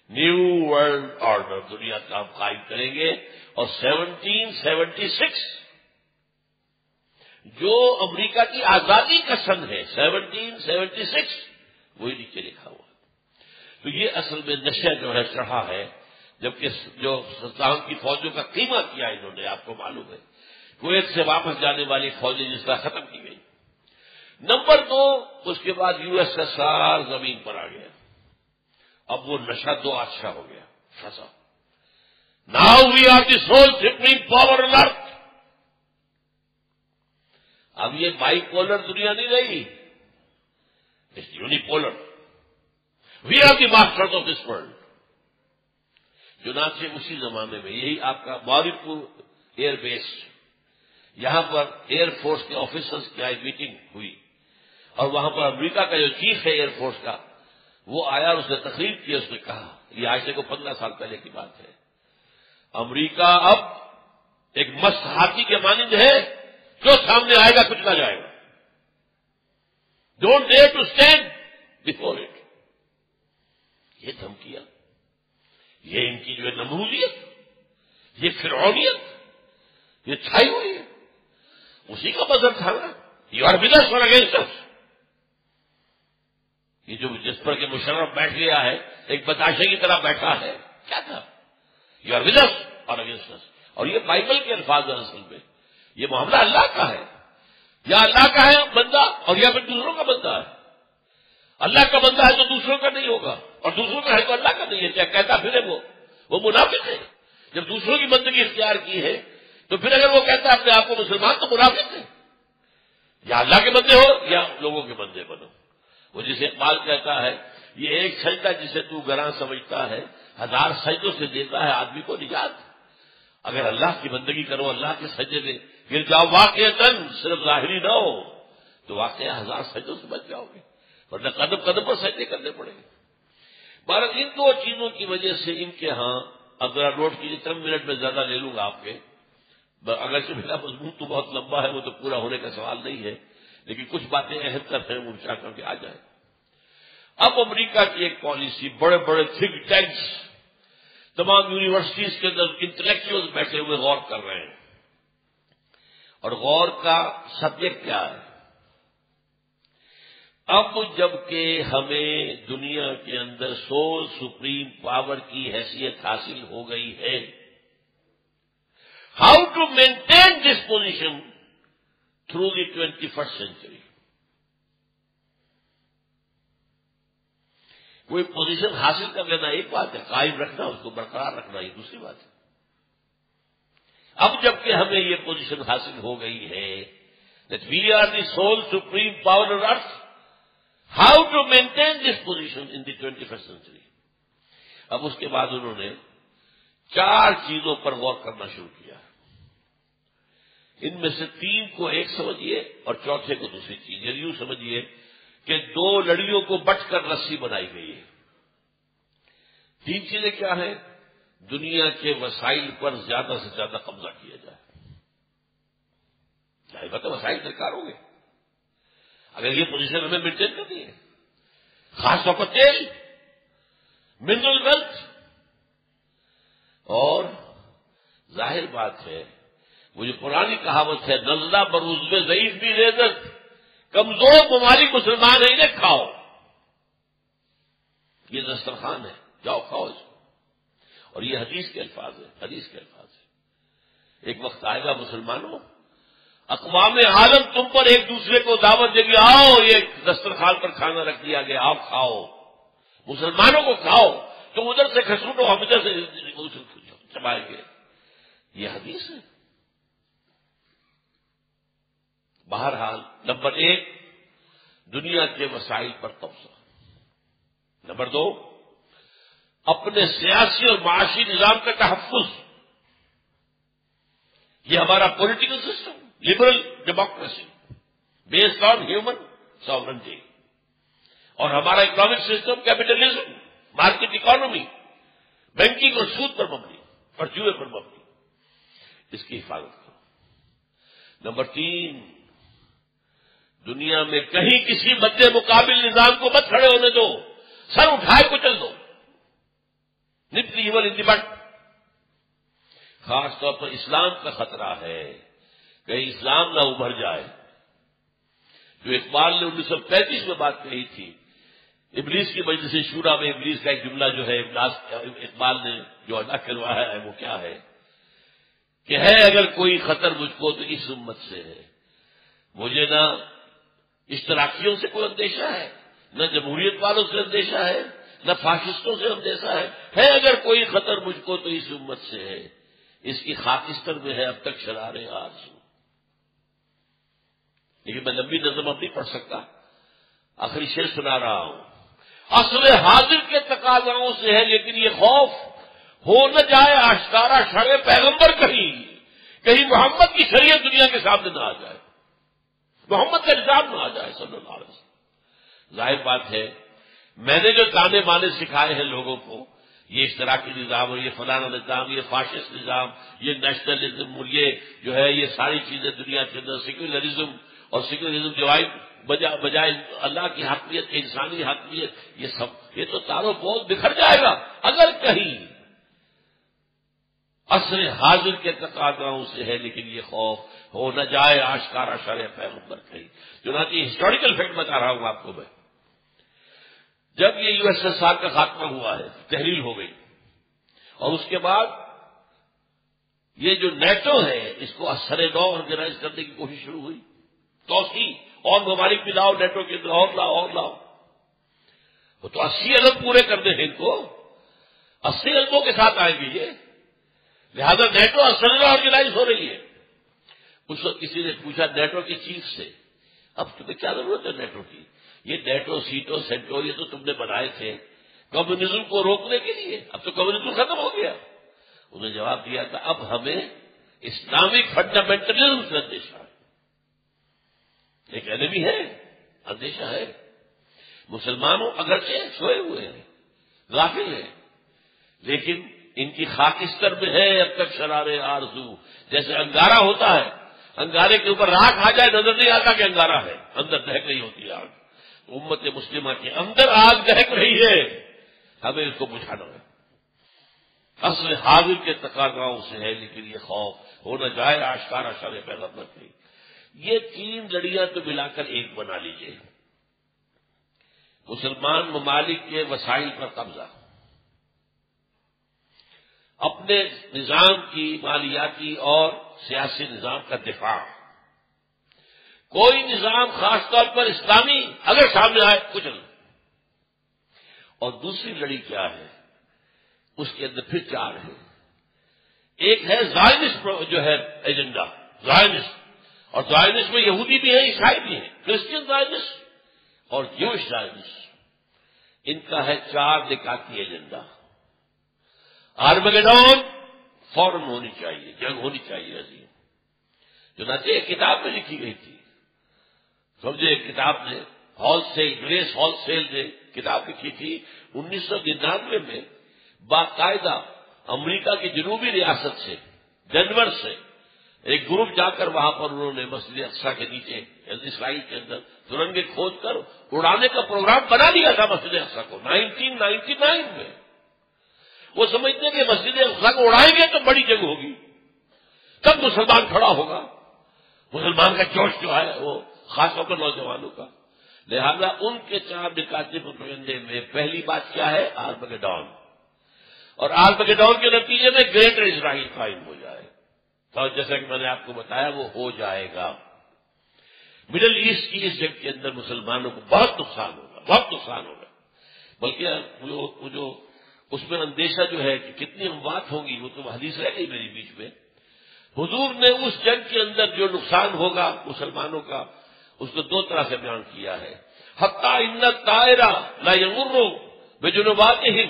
[SPEAKER 1] نیو ورلڈ آرڈر، دنیا کا ہم قائم کریں گے۔ اور 1776 جو امریکہ کی آزادی کا سن ہے، 1776 وہی نیچے لکھا ہوا ہے۔ تو یہ اصل میں نشہ جو ہے چڑھا ہے، جبکہ جو صدام کی فوجوں کا قیمہ کیا انہوں نے، آپ کو معلوم ہے، کویت سے واپس جانے والی فوجیں جس طرح ختم کی گئی۔ نمبر 2، اس کے بعد USSR زمین پر آ گیا، اب وہ نشہ 2 اچھا ہو گیا، پھنسا۔ Now we are the sole supreme power on earth. اب یہ بائی پولر دنیا نہیں رہی، it's unipolar, we are the masters of this world. چنانچہ اسی زمانے میں یہی آپ کا باریپور ایئر بیس، یہاں پر ایئر فورس کے آفیسرز کی آئی میٹنگ ہوئی، اور وہاں پر امریکہ کا جو چیف ہے ایئر فورس کا، وہ آیا، اس نے تقریر کی، اس نے کہا، یہ آج سے کو 15 سال پہلے کی بات ہے، امریکہ اب ایک مست ہاتھی کے مانند ہے، جو سامنے آئے گا کچھ نہ جائے گا، don't dare to stand before it. یہ دھمکیاں، یہ ان کی جو ہے نمرودیت، یہ فرعونیت، یہ چھائی ہوئی ہے، اسی کا مذہب تھا نا، یو آر ود اس اور اگینسٹ اس۔ یہ جو جس پر کہ مشرف بیٹھ گیا ہے، ایک بتاشے کی طرح بیٹھا ہے، کیا تھا؟ یو آر ود اس اور اگینسٹ اس۔ اور یہ بائبل کے الفاظ ہیں، اصل میں یہ معاملہ اللہ کا ہے، یا اللہ کا ہے بندہ اور یا پھر دوسروں کا بندہ ہے۔ اللہ کا بندہ ہے تو دوسروں کا نہیں ہوگا، اور دوسروں کا ہے تو اللہ کا نہیں ہے، چاہے کہتا پھرے وہ منافق ہے۔ جب دوسروں کی بندگی اختیار کی ہے تو پھر اگر وہ کہتا ہے اپنے آپ کو مسلمان تو منافق ہے، یا اللہ کے بندے ہو یا لوگوں کے بندے بنو۔ وہ جسے اقبال کہتا ہے، یہ ایک سجدہ جسے تو گراں سمجھتا ہے، 1000 سجدوں سے دیتا ہے آدمی کو نجات۔ اگر اللہ کی بندگی کرو، اللہ کے سجدے میں گر جاؤ واقعتاً، صرف ظاہری نہ ہو، تو واقعہ 1000 سجدوں سے بچ جاؤ گے، ورنہ قدم قدم پر سجدے کرنے پڑیں گے۔ بہرحال ان 2 چیزوں کی وجہ سے ان کے ہاں، اب ذرا نوٹ کیجیے، 3 منٹ میں زیادہ لے لوں گا آپ کے، اگرچہ میرا مضمون تو بہت لمبا ہے، وہ تو پورا ہونے کا سوال نہیں ہے، لیکن کچھ باتیں اہم تر ہیں، وہ چاہ کر کے آ جائیں۔ اب امریکہ کی ایک پالیسی، بڑے بڑے تھنک ٹینکس، تمام یونیورسٹیز کے اندر انٹلیکچوئل بیٹھے ہوئے غور کر رہے ہیں، اور غور کا سبجیکٹ کیا ہے؟ اب جبکہ ہمیں دنیا کے اندر سول سپریم پاور کی حیثیت حاصل ہو گئی ہے، how to maintain this position through the 21st century. کوئی پوزیشن حاصل کر لینا ایک بات ہے، قائم رکھنا، اس کو برقرار رکھنا یہ دوسری بات ہے۔ اب جبکہ ہمیں یہ پوزیشن حاصل ہو گئی ہے that we are the sole supreme power on earth, how to maintain this position in the 21st century؟ اب اس کے بعد انہوں نے 4 چیزوں پر غور کرنا شروع کیا، ان میں سے 3 کو ایک سمجھیے اور چوتھے کو دوسری چیز، یعنی یوں سمجھیے کہ 2 لڑیوں کو بٹ کر رسی بنائی گئی ہے۔ 3 چیزیں کیا ہیں؟ دنیا کے وسائل پر زیادہ سے زیادہ قبضہ کیا جائے۔ ظاہر بات ہے وسائل درکار ہوں گے، اگر یہ پوزیشن ہمیں مینٹین کرنی ہے، خاص طور پر تیل، منرل ویلتھ، اور ظاہر بات ہے وہ جو پرانی کہاوت ہے نزلہ بروز میں ضعیف بھی ریزت، کمزور ممالک مسلمان ہیں انہیں کھاؤ، یہ دسترخوان ہے، جاؤ کھاؤ اس کو۔ اور یہ حدیث کے الفاظ ہیں، حدیث کے الفاظ ہیں۔ ایک وقت آئے گا مسلمانوں، اقوام عالم تم پر ایک دوسرے کو دعوت دے گی، آؤ یہ دسترخوان پر کھانا رکھ دیا گیا، آؤ کھاؤ، مسلمانوں کو کھاؤ، تم ادھر سے کھسوٹو ہم ادھر سے چبائیں گے، یہ حدیث ہے۔ بہرحال نمبر 1 دنیا کے وسائل پر قبضہ، نمبر 2 اپنے سیاسی اور معاشی نظام کا تحفظ، یہ ہمارا political system liberal democracy based on human sovereignty, اور ہمارا economic system capitalism, market economy, banking اور سود پر مبنی اور جوئے پر مبنی، اس کی حفاظت کرو۔ نمبر 3 دنیا میں کہیں کسی مد مقابل نظام کو مت کھڑے ہونے دو، سر اٹھائے کو چل دو، نپ دی ایول ان دی بٹ۔ خاص طور پر اسلام کا خطرہ ہے، کہیں اسلام نہ ابھر جائے۔ جو اقبال نے 1935 میں بات کہی تھی، ابلیس کی مجلس شورا میں ابلیس کا ایک جملہ جو ہے اقبال نے جو ادا کروایا ہے وہ کیا ہے کہ ہے اگر کوئی خطر مجھ کو تو اس امت سے ہے، مجھے نہ اشتراکیوں سے کوئی اندیشہ ہے، نہ جمہوریت والوں سے اندیشہ ہے، نہ فاشسٹوں سے اندیشہ ہے اگر کوئی خطر مجھ کو تو اس امت سے ہے، اس کی خاکستر میں ہے اب تک شرارے آرزو۔ لیکن میں لمبی نظم اب نہیں پڑھ سکتا، آخری شعر سنا رہا ہوں۔ عصر حاضر کے تقاضاؤں سے ہے لیکن یہ خوف ہو نہ جائے آشکارا شرع پیغمبر، کہیں محمد کی شریعت دنیا کے سامنے نہ آ جائے، محمد کا نظام نہ آ جائے صلی اللہ علیہ وسلم۔ ظاہر بات ہے میں نے جو تانے بانے سکھائے ہیں لوگوں کو، یہ اشتراکی نظام اور یہ فلانا نظام، یہ فاشسٹ نظام، یہ نیشنلزم اور یہ جو ہے یہ ساری چیزیں دنیا کے اندر سیکولرزم اور سیکولرزم بجائے اللہ کی حاکمیت، انسانی حاکمیت، یہ سب یہ تو تاروں پود بکھر جائے گا اگر کہیں عصر حاضر کے تقاضاؤں سے ہے لیکن یہ خوف ہو نہ جائے آشکارا شرع پیغمبر، کہیں چنانچہ ہسٹوریکل فیکٹ بتا رہا ہوں آپ کو میں۔ جب یہ یو ایس ایس آر کا خاتمہ ہوا ہے، تحلیل ہو گئی، اور اس کے بعد یہ جو نیٹو ہے اس کو اثر نو آرگنائز کرنے کی کوشش شروع ہوئی، توسیع اور ممالک بھی لاؤ نیٹو کے اندر، اور لاؤ، وہ تو 80 ارب پورے کرنے ہیں، ان کو 80 اربوں کے ساتھ آئیں گے یہ، لہذا نیٹو اثر نو آرگنائز ہو رہی ہے۔ اس وقت کسی نے پوچھا نیٹو کی چیف سے، اب تمہیں کیا ضرورت ہے نیٹو کی؟ یہ نیٹو سیٹو سینٹو یہ تو تم نے بنائے تھے کمیونزم کو روکنے کے لیے، اب تو کمیونزم ختم ہو گیا۔ انہوں نے جواب دیا تھا اب ہمیں اسلامک فنڈامنٹلزم سے اندیشہ ہے، ایک اینمی ہے، اندیشہ ہے۔ مسلمانوں اگرچہ سوئے ہوئے ہیں، غافل ہیں، لیکن ان کی خاکستر میں ہے اب تک شرارے آرزو، جیسے انگارہ ہوتا ہے، انگارے کے اوپر راکھ آ جائے نظر نہیں آتا کہ انگارہ ہے، اندر دہک رہی ہوتی ہے آگ۔ امت مسلمہ کے اندر آگ دہک رہی ہے، ہمیں اس کو بجھانا ہے۔ عصر حاضر کے تقاضاؤں سے ہے لیکن یہ خوف ہو نہ جائے آشکارا شرع پیغمبر کی۔ یہ 3 لڑیاں تو ملا کر ایک بنا لیجئے، مسلمان ممالک کے وسائل پر قبضہ، اپنے نظام کی مالیاتی اور سیاسی نظام کا دفاع، کوئی نظام خاص طور پر اسلامی اگر سامنے آئے کچھ نہیں، اور دوسری لڑی کیا ہے؟ اس کے اندر پھر 4 ہیں. ایک ہے زائنسٹ جو ہے ایجنڈا، زائنسٹ، اور زائنسٹ میں یہودی بھی ہیں، عیسائی بھی ہیں، کرسچن زائنسٹ اور جوش زائنسٹ. ان کا ہے 4 نکاتی ایجنڈا. آرمگیڈون فوراً ہونی چاہیے، جنگ ہونی چاہیے عظیم. چنانچہ ایک کتاب میں لکھی گئی تھی، سمجھے ایک کتاب نے Halsell, Grace Halsell نے کتاب لکھی تھی 1999 میں. باقاعدہ امریکہ کی جنوبی ریاست سے، ڈنور سے ایک گروپ جا کر وہاں پر انہوں نے مسجد اقصی کے نیچے اسرائیل کے اندر سرنگیں کھود کر اڑانے کا پروگرام بنا دیا تھا مسجد اقصی کو 1999 میں. وہ سمجھتے ہیں کہ مسجد اقصی کو اڑائیں گے تو بڑی جنگ ہوگی، تب مسلمان کھڑا ہوگا. مسلمان کا جوش جو ہے وہ خاص طور پر نوجوانوں کا. لہذا ان کے 4 نکاتی پروپیگنڈے میں پہلی بات کیا ہے؟ آرمگیڈون. اور آرمگیڈون کے نتیجے میں گریٹر اسرائیل قائم ہو جائے. تو جیسا کہ میں نے آپ کو بتایا وہ ہو جائے گا. مڈل ایسٹ کی اس جنگ کے اندر مسلمانوں کو بہت نقصان ہوگا، بہت نقصان ہوگا. بلکہ جو اس میں اندیشہ جو ہے کہ کتنی اموات ہوں گی وہ تو حدیث رہ گئی میری بیچ میں. حضور نے اس جنگ کے اندر جو نقصان ہوگا مسلمانوں کا اس کو 2 طرح سے بیان کیا ہے. حتی ان الطائرہ لا یمر بجنباتہم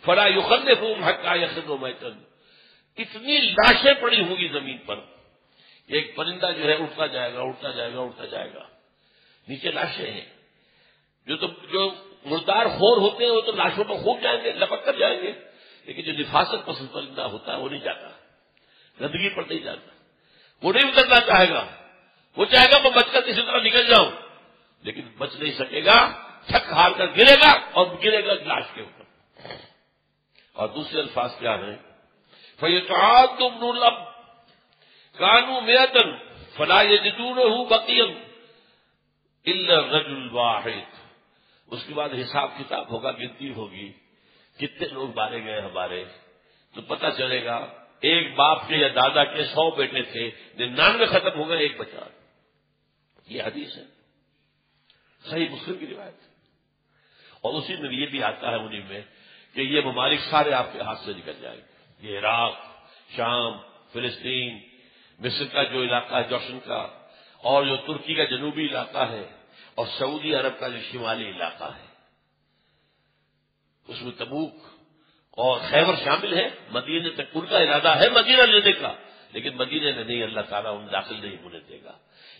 [SPEAKER 1] فلا یخلفہم حتی یخروا میتا. اتنی لاشیں پڑی ہوں گی زمین پر کہ ایک پرندہ جو ہے اٹھتا جائے گا، اٹھتا جائے گا، اٹھتا جائے گا. نیچے لاشیں ہیں. جو مردار خور ہوتے ہیں وہ تو لاشوں پر خوب جائیں گے، لپک کر جائیں گے. لیکن جو نفاست پسند پرندہ ہوتا ہے وہ نہیں جاتا، گندگی پر نہیں جاتا، وہ نہیں اترنا چاہے گا. وہ چاہے گا میں بچ کر کسی طرح نکل جاؤں، لیکن بچ نہیں سکے گا، تھک ہار کر گرے گا اور گرے گا لاش کے اوپر. اور دوسرے الفاظ کیا ہیں؟ فَيُتْعَادُ ابْنُ الْأَبْ كَانُوا مِئَةً فَلَا يَجِدُونَهُ بَقِيًّا إِلَّا الرَّجُلُ الْوَاحِدُ. اس کے بعد حساب کتاب ہوگا، گنتی ہوگی کتنے لوگ مارے گئے ہمارے، تو پتہ چلے گا ایک باپ کے یا دادا کے 100 بیٹے تھے، 99 ختم ہو گئے، ایک بچا. یہ حدیث ہے، صحیح مسلم کی روایت. اور اسی میں یہ بھی آتا ہے انہیں میں کہ یہ ممالک سارے آپ کے ہاتھ سے نکل جائیں گے. یہ عراق، شام، فلسطین، مصر کا جو علاقہ ہے جوشن کا، اور جو ترکی کا جنوبی علاقہ ہے، اور سعودی عرب کا جو شمالی علاقہ ہے، اس میں تبوک اور خیبر شامل ہے. مدینے تک ان کا ارادہ ہے مدینہ لینے کا، لیکن مدینے میں نہیں، اللہ تعالیٰ ان داخل نہیں ہونے دے گا.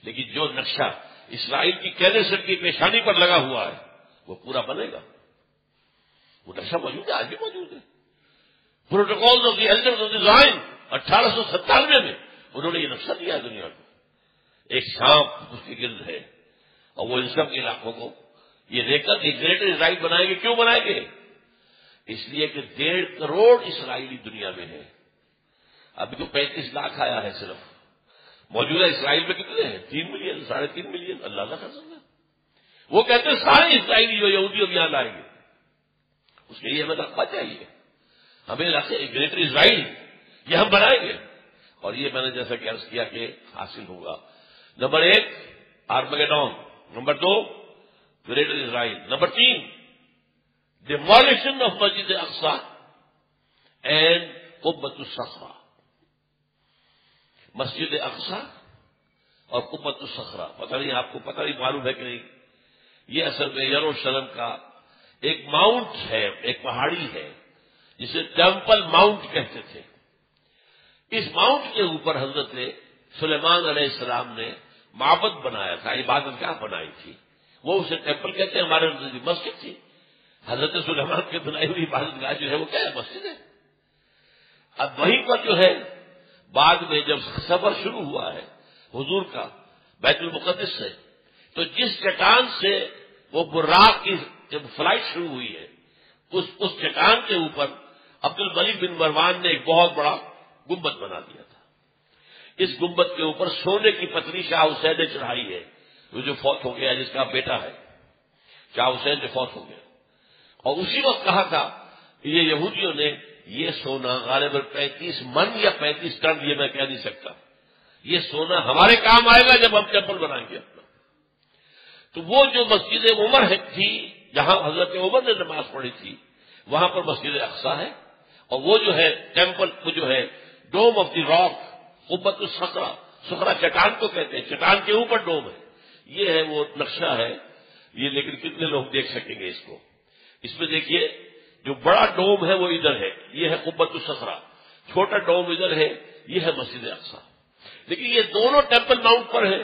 [SPEAKER 1] لیکن جو نقشہ اسرائیل کی کینسر کی پیشانی پر لگا ہوا ہے وہ پورا بنے گا. وہ نقشہ موجود ہے، آج بھی موجود ہے. Protocol of the elders of the Zion 1897 میں انہوں نے یہ نقشہ دیا ہے دنیا کو. ایک سانپ اس کے گرد ہے، اور وہ ان سب علاقوں کو یہ دیکھ کر گریٹر اسرائیل بنائیں گے. کیوں بنائیں گے؟ اس لیے کہ 1.5 کروڑ اسرائیلی دنیا میں ہے. ابھی تو 35 لاکھ آیا ہے صرف. موجودہ اسرائیل میں کتنے ہیں؟ 3 ملین، 3.5 ملین. اللہ کا قسم ہے. وہ کہتے ہیں سارے اسرائیلی جو یہودی اب یہاں لائیں گے. اس کے لیے ہمیں رقبہ چاہیے، ہمیں گریٹر اسرائیل یہ ہم بنائیں گے. اور یہ میں نے جیسا کہ عرض کیا کہ حاصل ہوگا. Number 1 Armageddon, number 2 greater Israel, number 3 demolition of مسجد اقصی اینڈ قبۃ الصخرہ. مسجد اقصی اور قبۃ الصخرہ، پتہ نہیں آپ کو پتہ نہیں معلوم ہے کہ نہیں، یہ اصل میں یروشلم کا ایک ماؤنٹ ہے، ایک پہاڑی ہے جسے ٹیمپل ماؤنٹ کہتے تھے. اس ماؤنٹ کے اوپر حضرت سلیمان علیہ السلام نے معبد بنایا تھا، عبادت گاہ بنائی تھی. وہ اسے ٹیمپل کہتے ہیں، ہمارے مسجد تھی. حضرت سلیمان کے بنائی ہوئی عبادت گاہ جو ہے وہ کیا ہے؟ مسجد ہے. اب وہیں پر جو ہے بعد میں جب سفر شروع ہوا ہے حضور کا بیت المقدس سے، تو جس چٹان سے وہ براق کی جب فلائٹ شروع ہوئی ہے اس چٹان کے اوپر عبد الملک بن مروان نے ایک بہت بڑا گنبد بنا دیا تھا. اس گنبد کے اوپر سونے کی پتری شاہ حسین نے چڑھائی ہے، وہ جو فوت ہو گیا، جس کا بیٹا ہے شاہ حسین جو فوت ہو گیا. اور اسی وقت کہا تھا کہ یہ یہودیوں نے یہ سونا غالباً 35 من یا 35 ٹن، یہ میں کہہ نہیں سکتا، یہ سونا ہمارے کام آئے گا جب ہم ٹیمپل بنائیں گے اپنا. تو وہ جو مسجد عمر تھی جہاں حضرت عمر نے نماز پڑھی تھی وہاں پر مسجد اقصی ہے، اور وہ جو ہے ٹیمپل، وہ جو ہے ڈوم آف دی راک، قبۃ الصخرہ، صخرہ چٹان کو کہتے ہیں، چٹان کے اوپر ڈوم ہے، یہ ہے وہ نقشہ ہے یہ، لیکن کتنے لوگ دیکھ سکیں گے اس کو؟ اس میں دیکھیے جو بڑا ڈوم ہے وہ ادھر ہے، یہ ہے قبۃ الصخرہ، چھوٹا ڈوم ادھر ہے، یہ ہے مسجد اقصی۔ لیکن یہ دونوں ٹیمپل ماؤنٹ پر ہیں،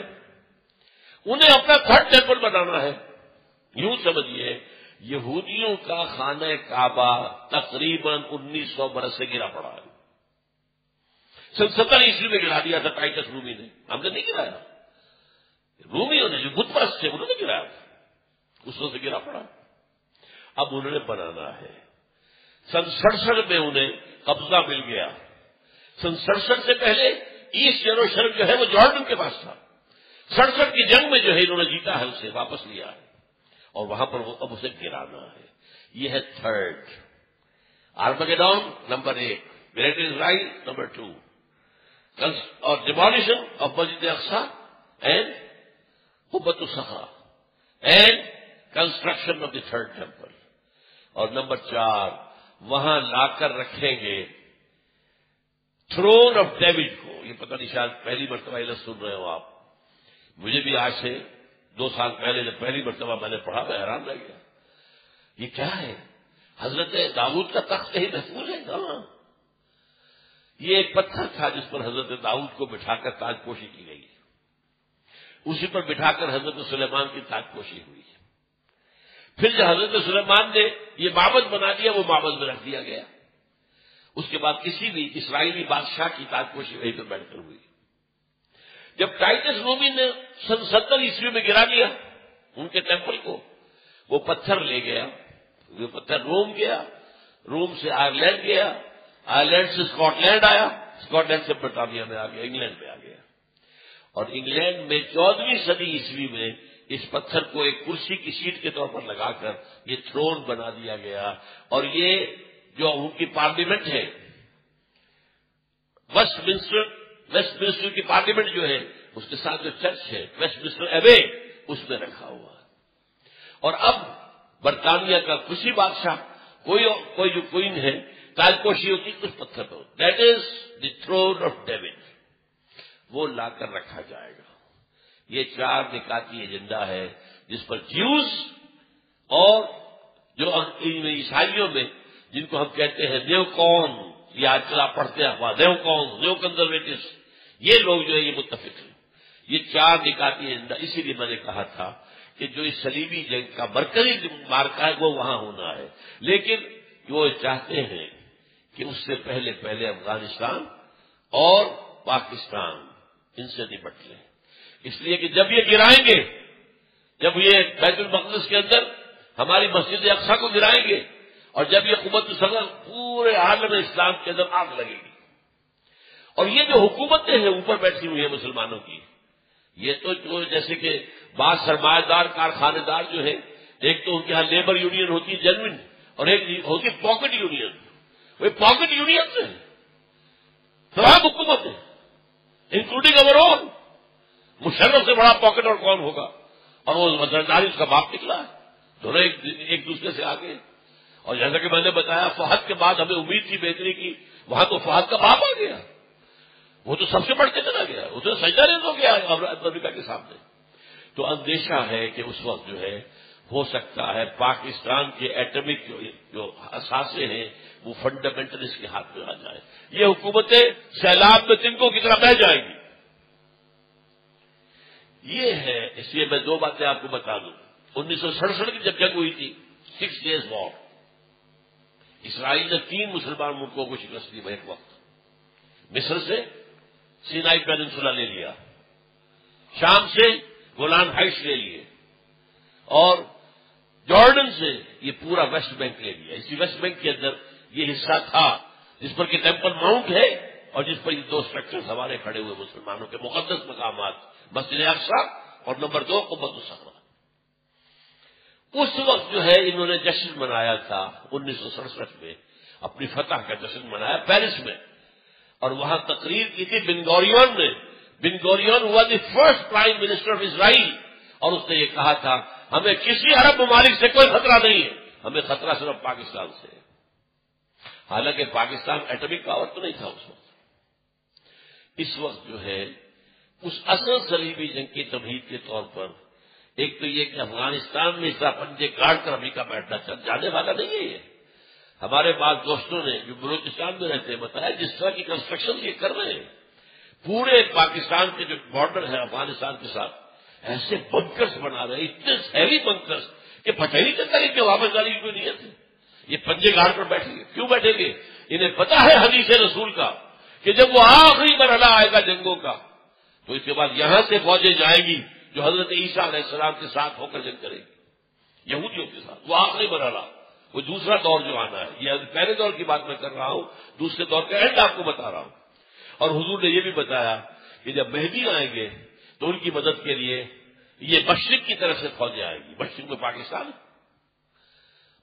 [SPEAKER 1] انہیں اپنا تھرڈ ٹیمپل بنانا ہے۔ یوں سمجھیے یہودیوں کا خانہ کعبہ تقریباً 1900 برس سے گرا پڑا ہے۔ 70 عیسوی میں گرا دیا تھا ٹائٹس رومی نے، ہم نے نہیں گرایا، رومیوں نے جو بت پرست تھے انہوں نے گرایا تھا، اس وقت سے گرا پڑا۔ اب انہوں نے بنانا ہے۔ سن 67 میں انہیں قبضہ مل گیا۔ سن 67 سے پہلے ایسٹ یروشلم جو ہے وہ جارڈن کے پاس تھا۔ 67 کی جنگ میں جو ہے انہوں نے جیتا ہے، اسے واپس لیا ہے، اور وہاں پر وہ اب اسے گرانا ہے۔ یہ ہے third Armageddon number 1، great Israel number 2، اور ڈیمولیشن آف مسجد اقصی اینڈ قبۃ الصخرہ and construction of the third temple. اور نمبر 4 وہاں لا کر رکھیں گے تھرون آف ڈیوڈ کو۔ یہ پتہ نہیں شاید پہلی مرتبہ یہ سن رہے ہو آپ، مجھے بھی آج سے 2 سال پہلے جب پہلی مرتبہ میں نے پڑھا میں حیران رہ گیا، یہ کیا ہے؟ حضرت داؤد کا تخت کہیں محفوظ ہے کہاں؟ یہ ایک پتھر تھا جس پر حضرت داؤد کو بٹھا کر تاج پوشی کی گئی، اسی پر بٹھا کر حضرت سلیمان کی تاج پوشی ہوئی۔ پھر جب حضرت سلیمان نے یہ معبد بنا دیا، وہ معبد میں رکھ دیا گیا۔ اس کے بعد کسی بھی اسرائیلی بادشاہ کی تاج پوشی وہیں پر بیٹھ کر ہوئی۔ جب ٹائٹس رومی نے سن 70 عیسوی میں گرا لیا ان کے ٹیمپل کو، وہ پتھر لے گیا، وہ پتھر روم گیا، روم سے آئرلینڈ گیا، آئرلینڈ سے اسکاٹ لینڈ آیا، اسکاٹ لینڈ سے برطانیہ میں آ گیا، انگلینڈ میں آ گیا، اور انگلینڈ میں 14ویں صدی عیسوی میں اس پتھر کو ایک کرسی کی سیٹ کے طور پر لگا کر یہ تھرون بنا دیا گیا۔ اور یہ جو ان کی پارلیمنٹ ہے، ویسٹ منسٹر کی پارلیمنٹ جو ہے، اس کے ساتھ جو چرچ ہے ویسٹ منسٹر ایبے، اس میں رکھا ہوا ہے۔ اور اب برطانیہ کا کسی بادشاہ کوئی جو کوئن ہے تاج پوشی ہوتی اس پتھر پر، that is the throne of David, وہ لا کر رکھا جائے گا۔ یہ 4 نکاتی ایجنڈا ہے جس پر جیوز اور جو عیسائیوں میں جن کو ہم کہتے ہیں نیو کون، یہ آج کل آپ پڑھتے ہیں نیو کون، نیو کنزرویٹوز، یہ لوگ جو ہے یہ متفق ہیں۔ یہ 4 نکاتی ایجنڈا، اسی لیے میں نے کہا تھا کہ جو اس صلیبی جنگ کا مرکزی مارکا ہے وہ وہاں ہونا ہے، لیکن وہ چاہتے ہیں کہ اس سے پہلے افغانستان اور پاکستان ان سے نپٹ لیں، اس لیے کہ جب یہ گرائیں گے، جب یہ بیت المقدس کے اندر ہماری مسجد اقصی کو گرائیں گے، اور جب یہ قبۃ الصخرہ، پورے عالم اسلام کے اندر آگ لگے گی۔ اور یہ جو حکومتیں ہیں اوپر بیٹھی ہوئی ہیں مسلمانوں کی، یہ تو جو جیسے کہ بعض سرمایہ دار کارخانے دار جو ہے، ایک تو ان کے یہاں لیبر یونین ہوتی ہے جنوین، اور ایک ہوتی پاکٹ یونین، وہ پاکٹ یونین سے تمام حکومتیں انکلوڈنگ اوور آل، مشرف سے بڑا پاکٹ اور کون ہوگا؟ اور وہ وزیرداری اس کا باپ نکلا ہے، دونوں ایک دوسرے سے آگے۔ اور جیسا کہ میں نے بتایا فہد کے بعد ہمیں امید تھی بہتری کی، وہاں تو فہد کا باپ آ گیا، وہ تو سب سے بڑھ کے چلا گیا، اس نے سجدہ ریز ہو گیا امریکہ کے سامنے۔ تو اندیشہ ہے کہ اس وقت جو ہے ہو سکتا ہے پاکستان کے ایٹمک جو اثاثے ہیں وہ فنڈامنٹلسٹ کے ہاتھ میں آ جائے، یہ حکومتیں سیلاب میں تنکوں کی طرح بہہ جائیں گی۔ یہ ہے، اس لیے میں 2 باتیں آپ کو بتا دوں۔ 1967 کی جب جنگ ہوئی تھی، 6 days وار، اسرائیل نے 3 مسلمان ملکوں کو شکست دی ایک وقت۔ مصر سے سینائی پیننسولا لے لیا، شام سے گولان ہائٹس لے لیے، اور جارڈن سے یہ پورا ویسٹ بینک لے لیا۔ اسی ویسٹ بینک کے اندر یہ حصہ تھا جس پر کہ ٹیمپل ماؤنٹ ہے، اور جس پر یہ 2 اسٹرکچر ہمارے کھڑے ہوئے مسلمانوں کے مقدس مقامات، مسجد اقصی اور نمبر 2 قبۃ الصخرہ۔ اس وقت جو ہے انہوں نے جشن منایا تھا 1967 میں، اپنی فتح کا جشن منایا پیرس میں، اور وہاں تقریر کی تھی بن گوریون نے۔ بن گوریون ہوا the first prime minister of Israel, اور اس نے یہ کہا تھا ہمیں کسی عرب ممالک سے کوئی خطرہ نہیں ہے، ہمیں خطرہ صرف پاکستان سے ہے۔ حالانکہ پاکستان ایٹمک پاور تو نہیں تھا اس وقت۔ اس وقت جو ہے اس اصل صلیبی جنگ کی تمہید کے طور پر ایک تو یہ کہ افغانستان میں اس طرح پنجے کاٹ کر امریکہ بیٹھنا جانے والا نہیں ہے یہ۔ ہمارے بعض دوستوں نے جو بلوچستان میں رہتے ہیں بتایا جس طرح کی کنسٹرکشن یہ کر رہے ہیں پورے پاکستان کے جو بارڈر ہے افغانستان کے ساتھ، ایسے بنکرس بنا رہے ہیں، اتنے ہیوی بنکرس کہ پتہ ہی نہیں چلتا کہ واپس جانے کی کوئی نیت ہے۔ یہ پنجے گاڑ پر بیٹھیں گے، کیوں بیٹھیں گے؟ انہیں پتا ہے حدیث رسول کا کہ جب وہ آخری مرحلہ آئے گا جنگوں کا تو اس کے بعد یہاں سے فوجیں جائیں گی جو حضرت عیسیٰ علیہ السلام کے ساتھ ہو کر جنگ کرے گی یہودیوں کے ساتھ، وہ آخری مرحلہ، وہ دوسرا دور جو آنا ہے۔ یہ پہلے دور کی بات میں کر رہا ہوں، دوسرے دور کا اینڈ آپ کو بتا رہا ہوں۔ اور حضور نے یہ بھی بتایا کہ جب مہدی آئیں گے تو ان کی مدد کے لیے یہ مشرق کی طرف سے فوجیں آئیں گی، مشرق میں پاکستان۔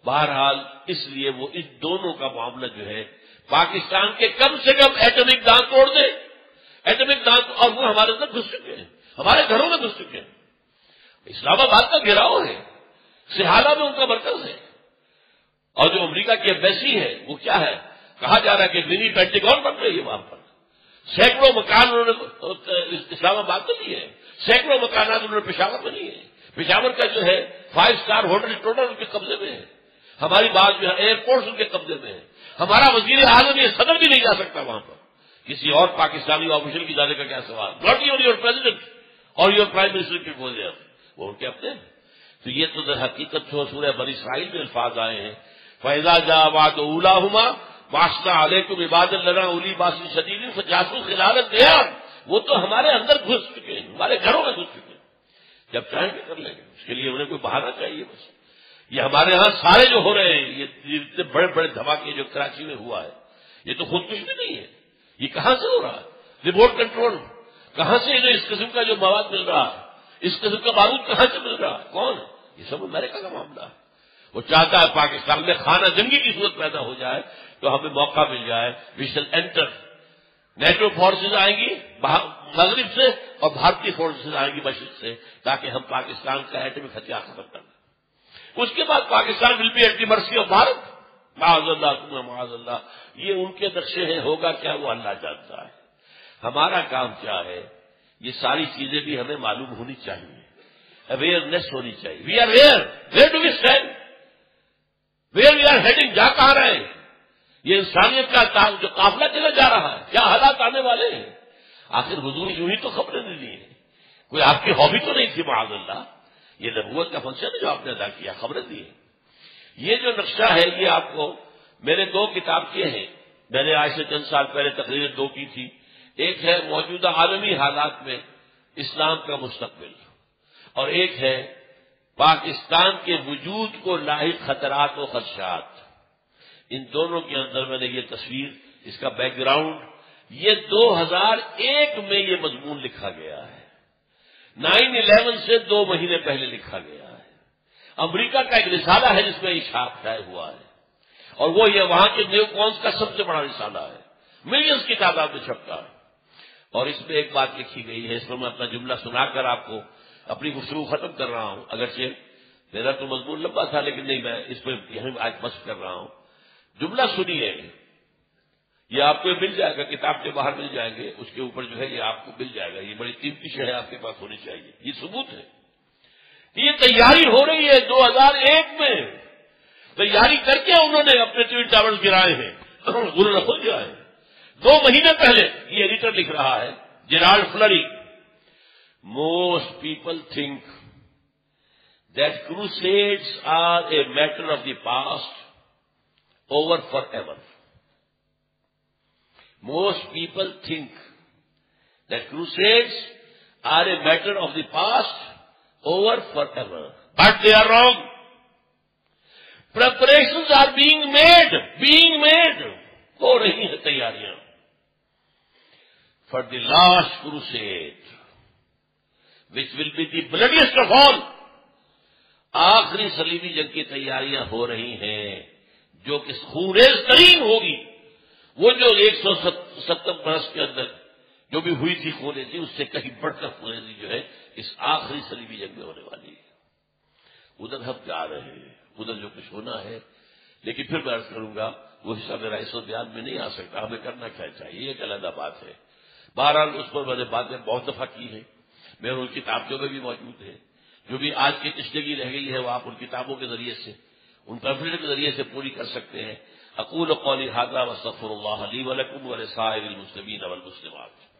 [SPEAKER 1] بہرحال اس لیے وہ اس دونوں کا معاملہ جو ہے پاکستان کے کم سے کم ایٹمک دان توڑ دے، ایٹمک دان، اور وہ ہمارے اندر گھس چکے ہیں، ہمارے گھروں میں گھس چکے ہیں۔ اسلام آباد کا گھیراؤ ہے، سہالہ میں ان کا مرکز ہے، اور جو امریکہ کی ایمبیسی ہے وہ کیا ہے، کہا جا رہا ہے کہ منی پینٹیگون بن رہی ہے وہاں پر، سینکڑوں مکان انہوں نے اسلام آباد میں لیے ہیں، سینکڑوں مکانات انہوں نے پشاور میں لیے ہیں، پشاور کا جو ہے 5 اسٹار ہوٹل ٹوٹل ان کے قبضے میں ہے، ہماری بات جو ہے ایئرپورٹ ان کے قبضے میں ہے، ہمارا وزیر اعظم یہ صدر بھی نہیں جا سکتا وہاں پر، کسی اور پاکستانی آفیشل کی جانے کا کیا سوال، ناٹ یور پریزیڈنٹ اور یور پرائم منسٹر کے بول دیا وہ ان کے اپنے ہیں۔ تو یہ تو در حقیقت جو سورہ بنی اسرائیل میں الفاظ آئے ہیں، فَإِذَا جَاءَ وَعْدُ أُولَاهُمَا بَعَثْنَا عَلَيْكُمْ عِبَادًا لَنَا أُولِي بَأْسٍ شَدِيدٍ فَجَاسُوا خِلَالَ الدِّيَارِ، وہ تو ہمارے اندر گھس چکے ہیں، ہمارے گھروں میں گھس چکے ہیں، جب چاہیں گے کر لیں گے، اس کے لیے انہیں کوئی بہانہ چاہیے بس۔ یہ ہمارے ہاں سارے جو ہو رہے ہیں، یہ اتنے بڑے بڑے دھماکے جو کراچی میں ہوا ہے، یہ تو خود کچھ بھی نہیں ہے، یہ کہاں سے ہو رہا ہے؟ ریموٹ کنٹرول کہاں سے، جو اس قسم کا جو مواد مل رہا ہے، اس قسم کا بارود کہاں سے مل رہا ہے، کون ہے؟ یہ سب امریکہ کا معاملہ ہے۔ وہ چاہتا ہے پاکستان میں خانہ جنگی کی صورت پیدا ہو جائے تو ہمیں موقع مل جائے، وی شل انٹر، نیٹو فورسز آئیں گی مغرب سے اور بھارتی فورسز آئیں گی مشرق سے، تاکہ ہم پاکستان کا ایٹمک ہتھیار ختم کر دیں۔ اس کے بعد Pakistan will be at the mercy of Bharat, معاذ اللہ ثم معاذ اللہ، یہ ان کے نقشے ہیں، ہوگا کیا وہ اللہ جانتا ہے۔ ہمارا کام کیا ہے، یہ ساری چیزیں بھی ہمیں معلوم ہونی چاہیے، اویئرنیس ہونی چاہیے۔ We are where do we stand, where we are heading, جا کہاں رہے ہیں، یہ انسانیت کا جو قافلہ چلا جا رہا ہے، کیا حالات آنے والے ہیں۔ آخر حضور یوں ہی تو خبریں نہیں دی ہیں، کوئی آپ کی ہابی تو نہیں تھی معاذ اللہ، یہ نبوت کا فنکشن ہے جو آپ نے ادا کیا، خبریں دی ہیں۔ یہ جو نقشہ ہے یہ آپ کو میں نے 2 کتاب کیے ہیں، میں نے آج سے چند سال پہلے تقریر 2 کی تھی، ایک ہے موجودہ عالمی حالات میں اسلام کا مستقبل، اور ایک ہے پاکستان کے وجود کو لاحق خطرات و خدشات۔ ان دونوں کے اندر میں نے یہ تصویر، اس کا بیک گراؤنڈ، یہ 2001 میں یہ مضمون لکھا گیا ہے، 9/11 سے 2 مہینے پہلے لکھا گیا ہے۔ امریکہ کا ایک رسالہ ہے جس میں یہ چھاپ شائع ہوا ہے، اور وہ یہ وہاں کے نیو کونس کا سب سے بڑا رسالہ ہے، ملینز کی تعداد میں چھپتا ہے۔ اور اس میں ایک بات لکھی گئی ہے، اس میں میں اپنا جملہ سنا کر آپ کو اپنی گفتگو ختم کر رہا ہوں، اگرچہ میرا تو مضمون لمبا تھا لیکن نہیں، میں اس پہ یہیں آج بس کر رہا ہوں۔ جملہ سنیے، یہ آپ کو مل جائے گا، کتاب کے باہر مل جائیں گے، اس کے اوپر جو ہے یہ آپ کو مل جائے گا، یہ بڑی قیمتی شے ہے، آپ کے پاس ہونی چاہیے، یہ ثبوت ہے کہ یہ تیاری ہو رہی ہے 2001 میں، تیاری کر کے انہوں نے اپنے ٹوین ٹاورز گرائے ہیں، انہوں نے خود گرائے ہیں۔ 2 مہینے پہلے یہ ایڈیٹر لکھ رہا ہے Gerald Flurry, most people think that crusades are a matter of the past, over forever. Most people think that crusades are a matter of the past, over forever. But they are wrong. Preparations are being made. ہو رہی ہیں تیاریاں for the last crusade, which will be the bloodiest of all. آخری صلیبی جنگ کی تیاریاں ہو رہی ہیں جو کہ خونریز ترین ہوگی، وہ جو 170 برس کے اندر جو بھی ہوئی تھی خونریزی، اس سے کہیں بڑھ کر خونریزی جو ہے اس آخری صلیبی جنگ میں ہونے والی ہے۔ ادھر ہم جا رہے ہیں، ادھر جو کچھ ہونا ہے. لیکن پھر میں عرض کروں گا وہ حصہ میرا اس وقت بیان میں نہیں آ سکتا. ہمیں کرنا کیا چاہیے یہ ایک علیحدہ بات ہے. بہرحال اس پر میں نے باتیں بہت دفعہ کی ہیں، میرے ان کتابوں میں بھی موجود ہے. جو بھی آج کی تشنگی رہ گئی ہے وہ آپ ان کتابوں کے ذریعے سے، ان پیمفلیٹ کے ذریعے سے پوری کر سکتے ہیں. اقول قولی ھذا واستغفر اللہ لی ولکم ولسائر المسلمین والمسلمات.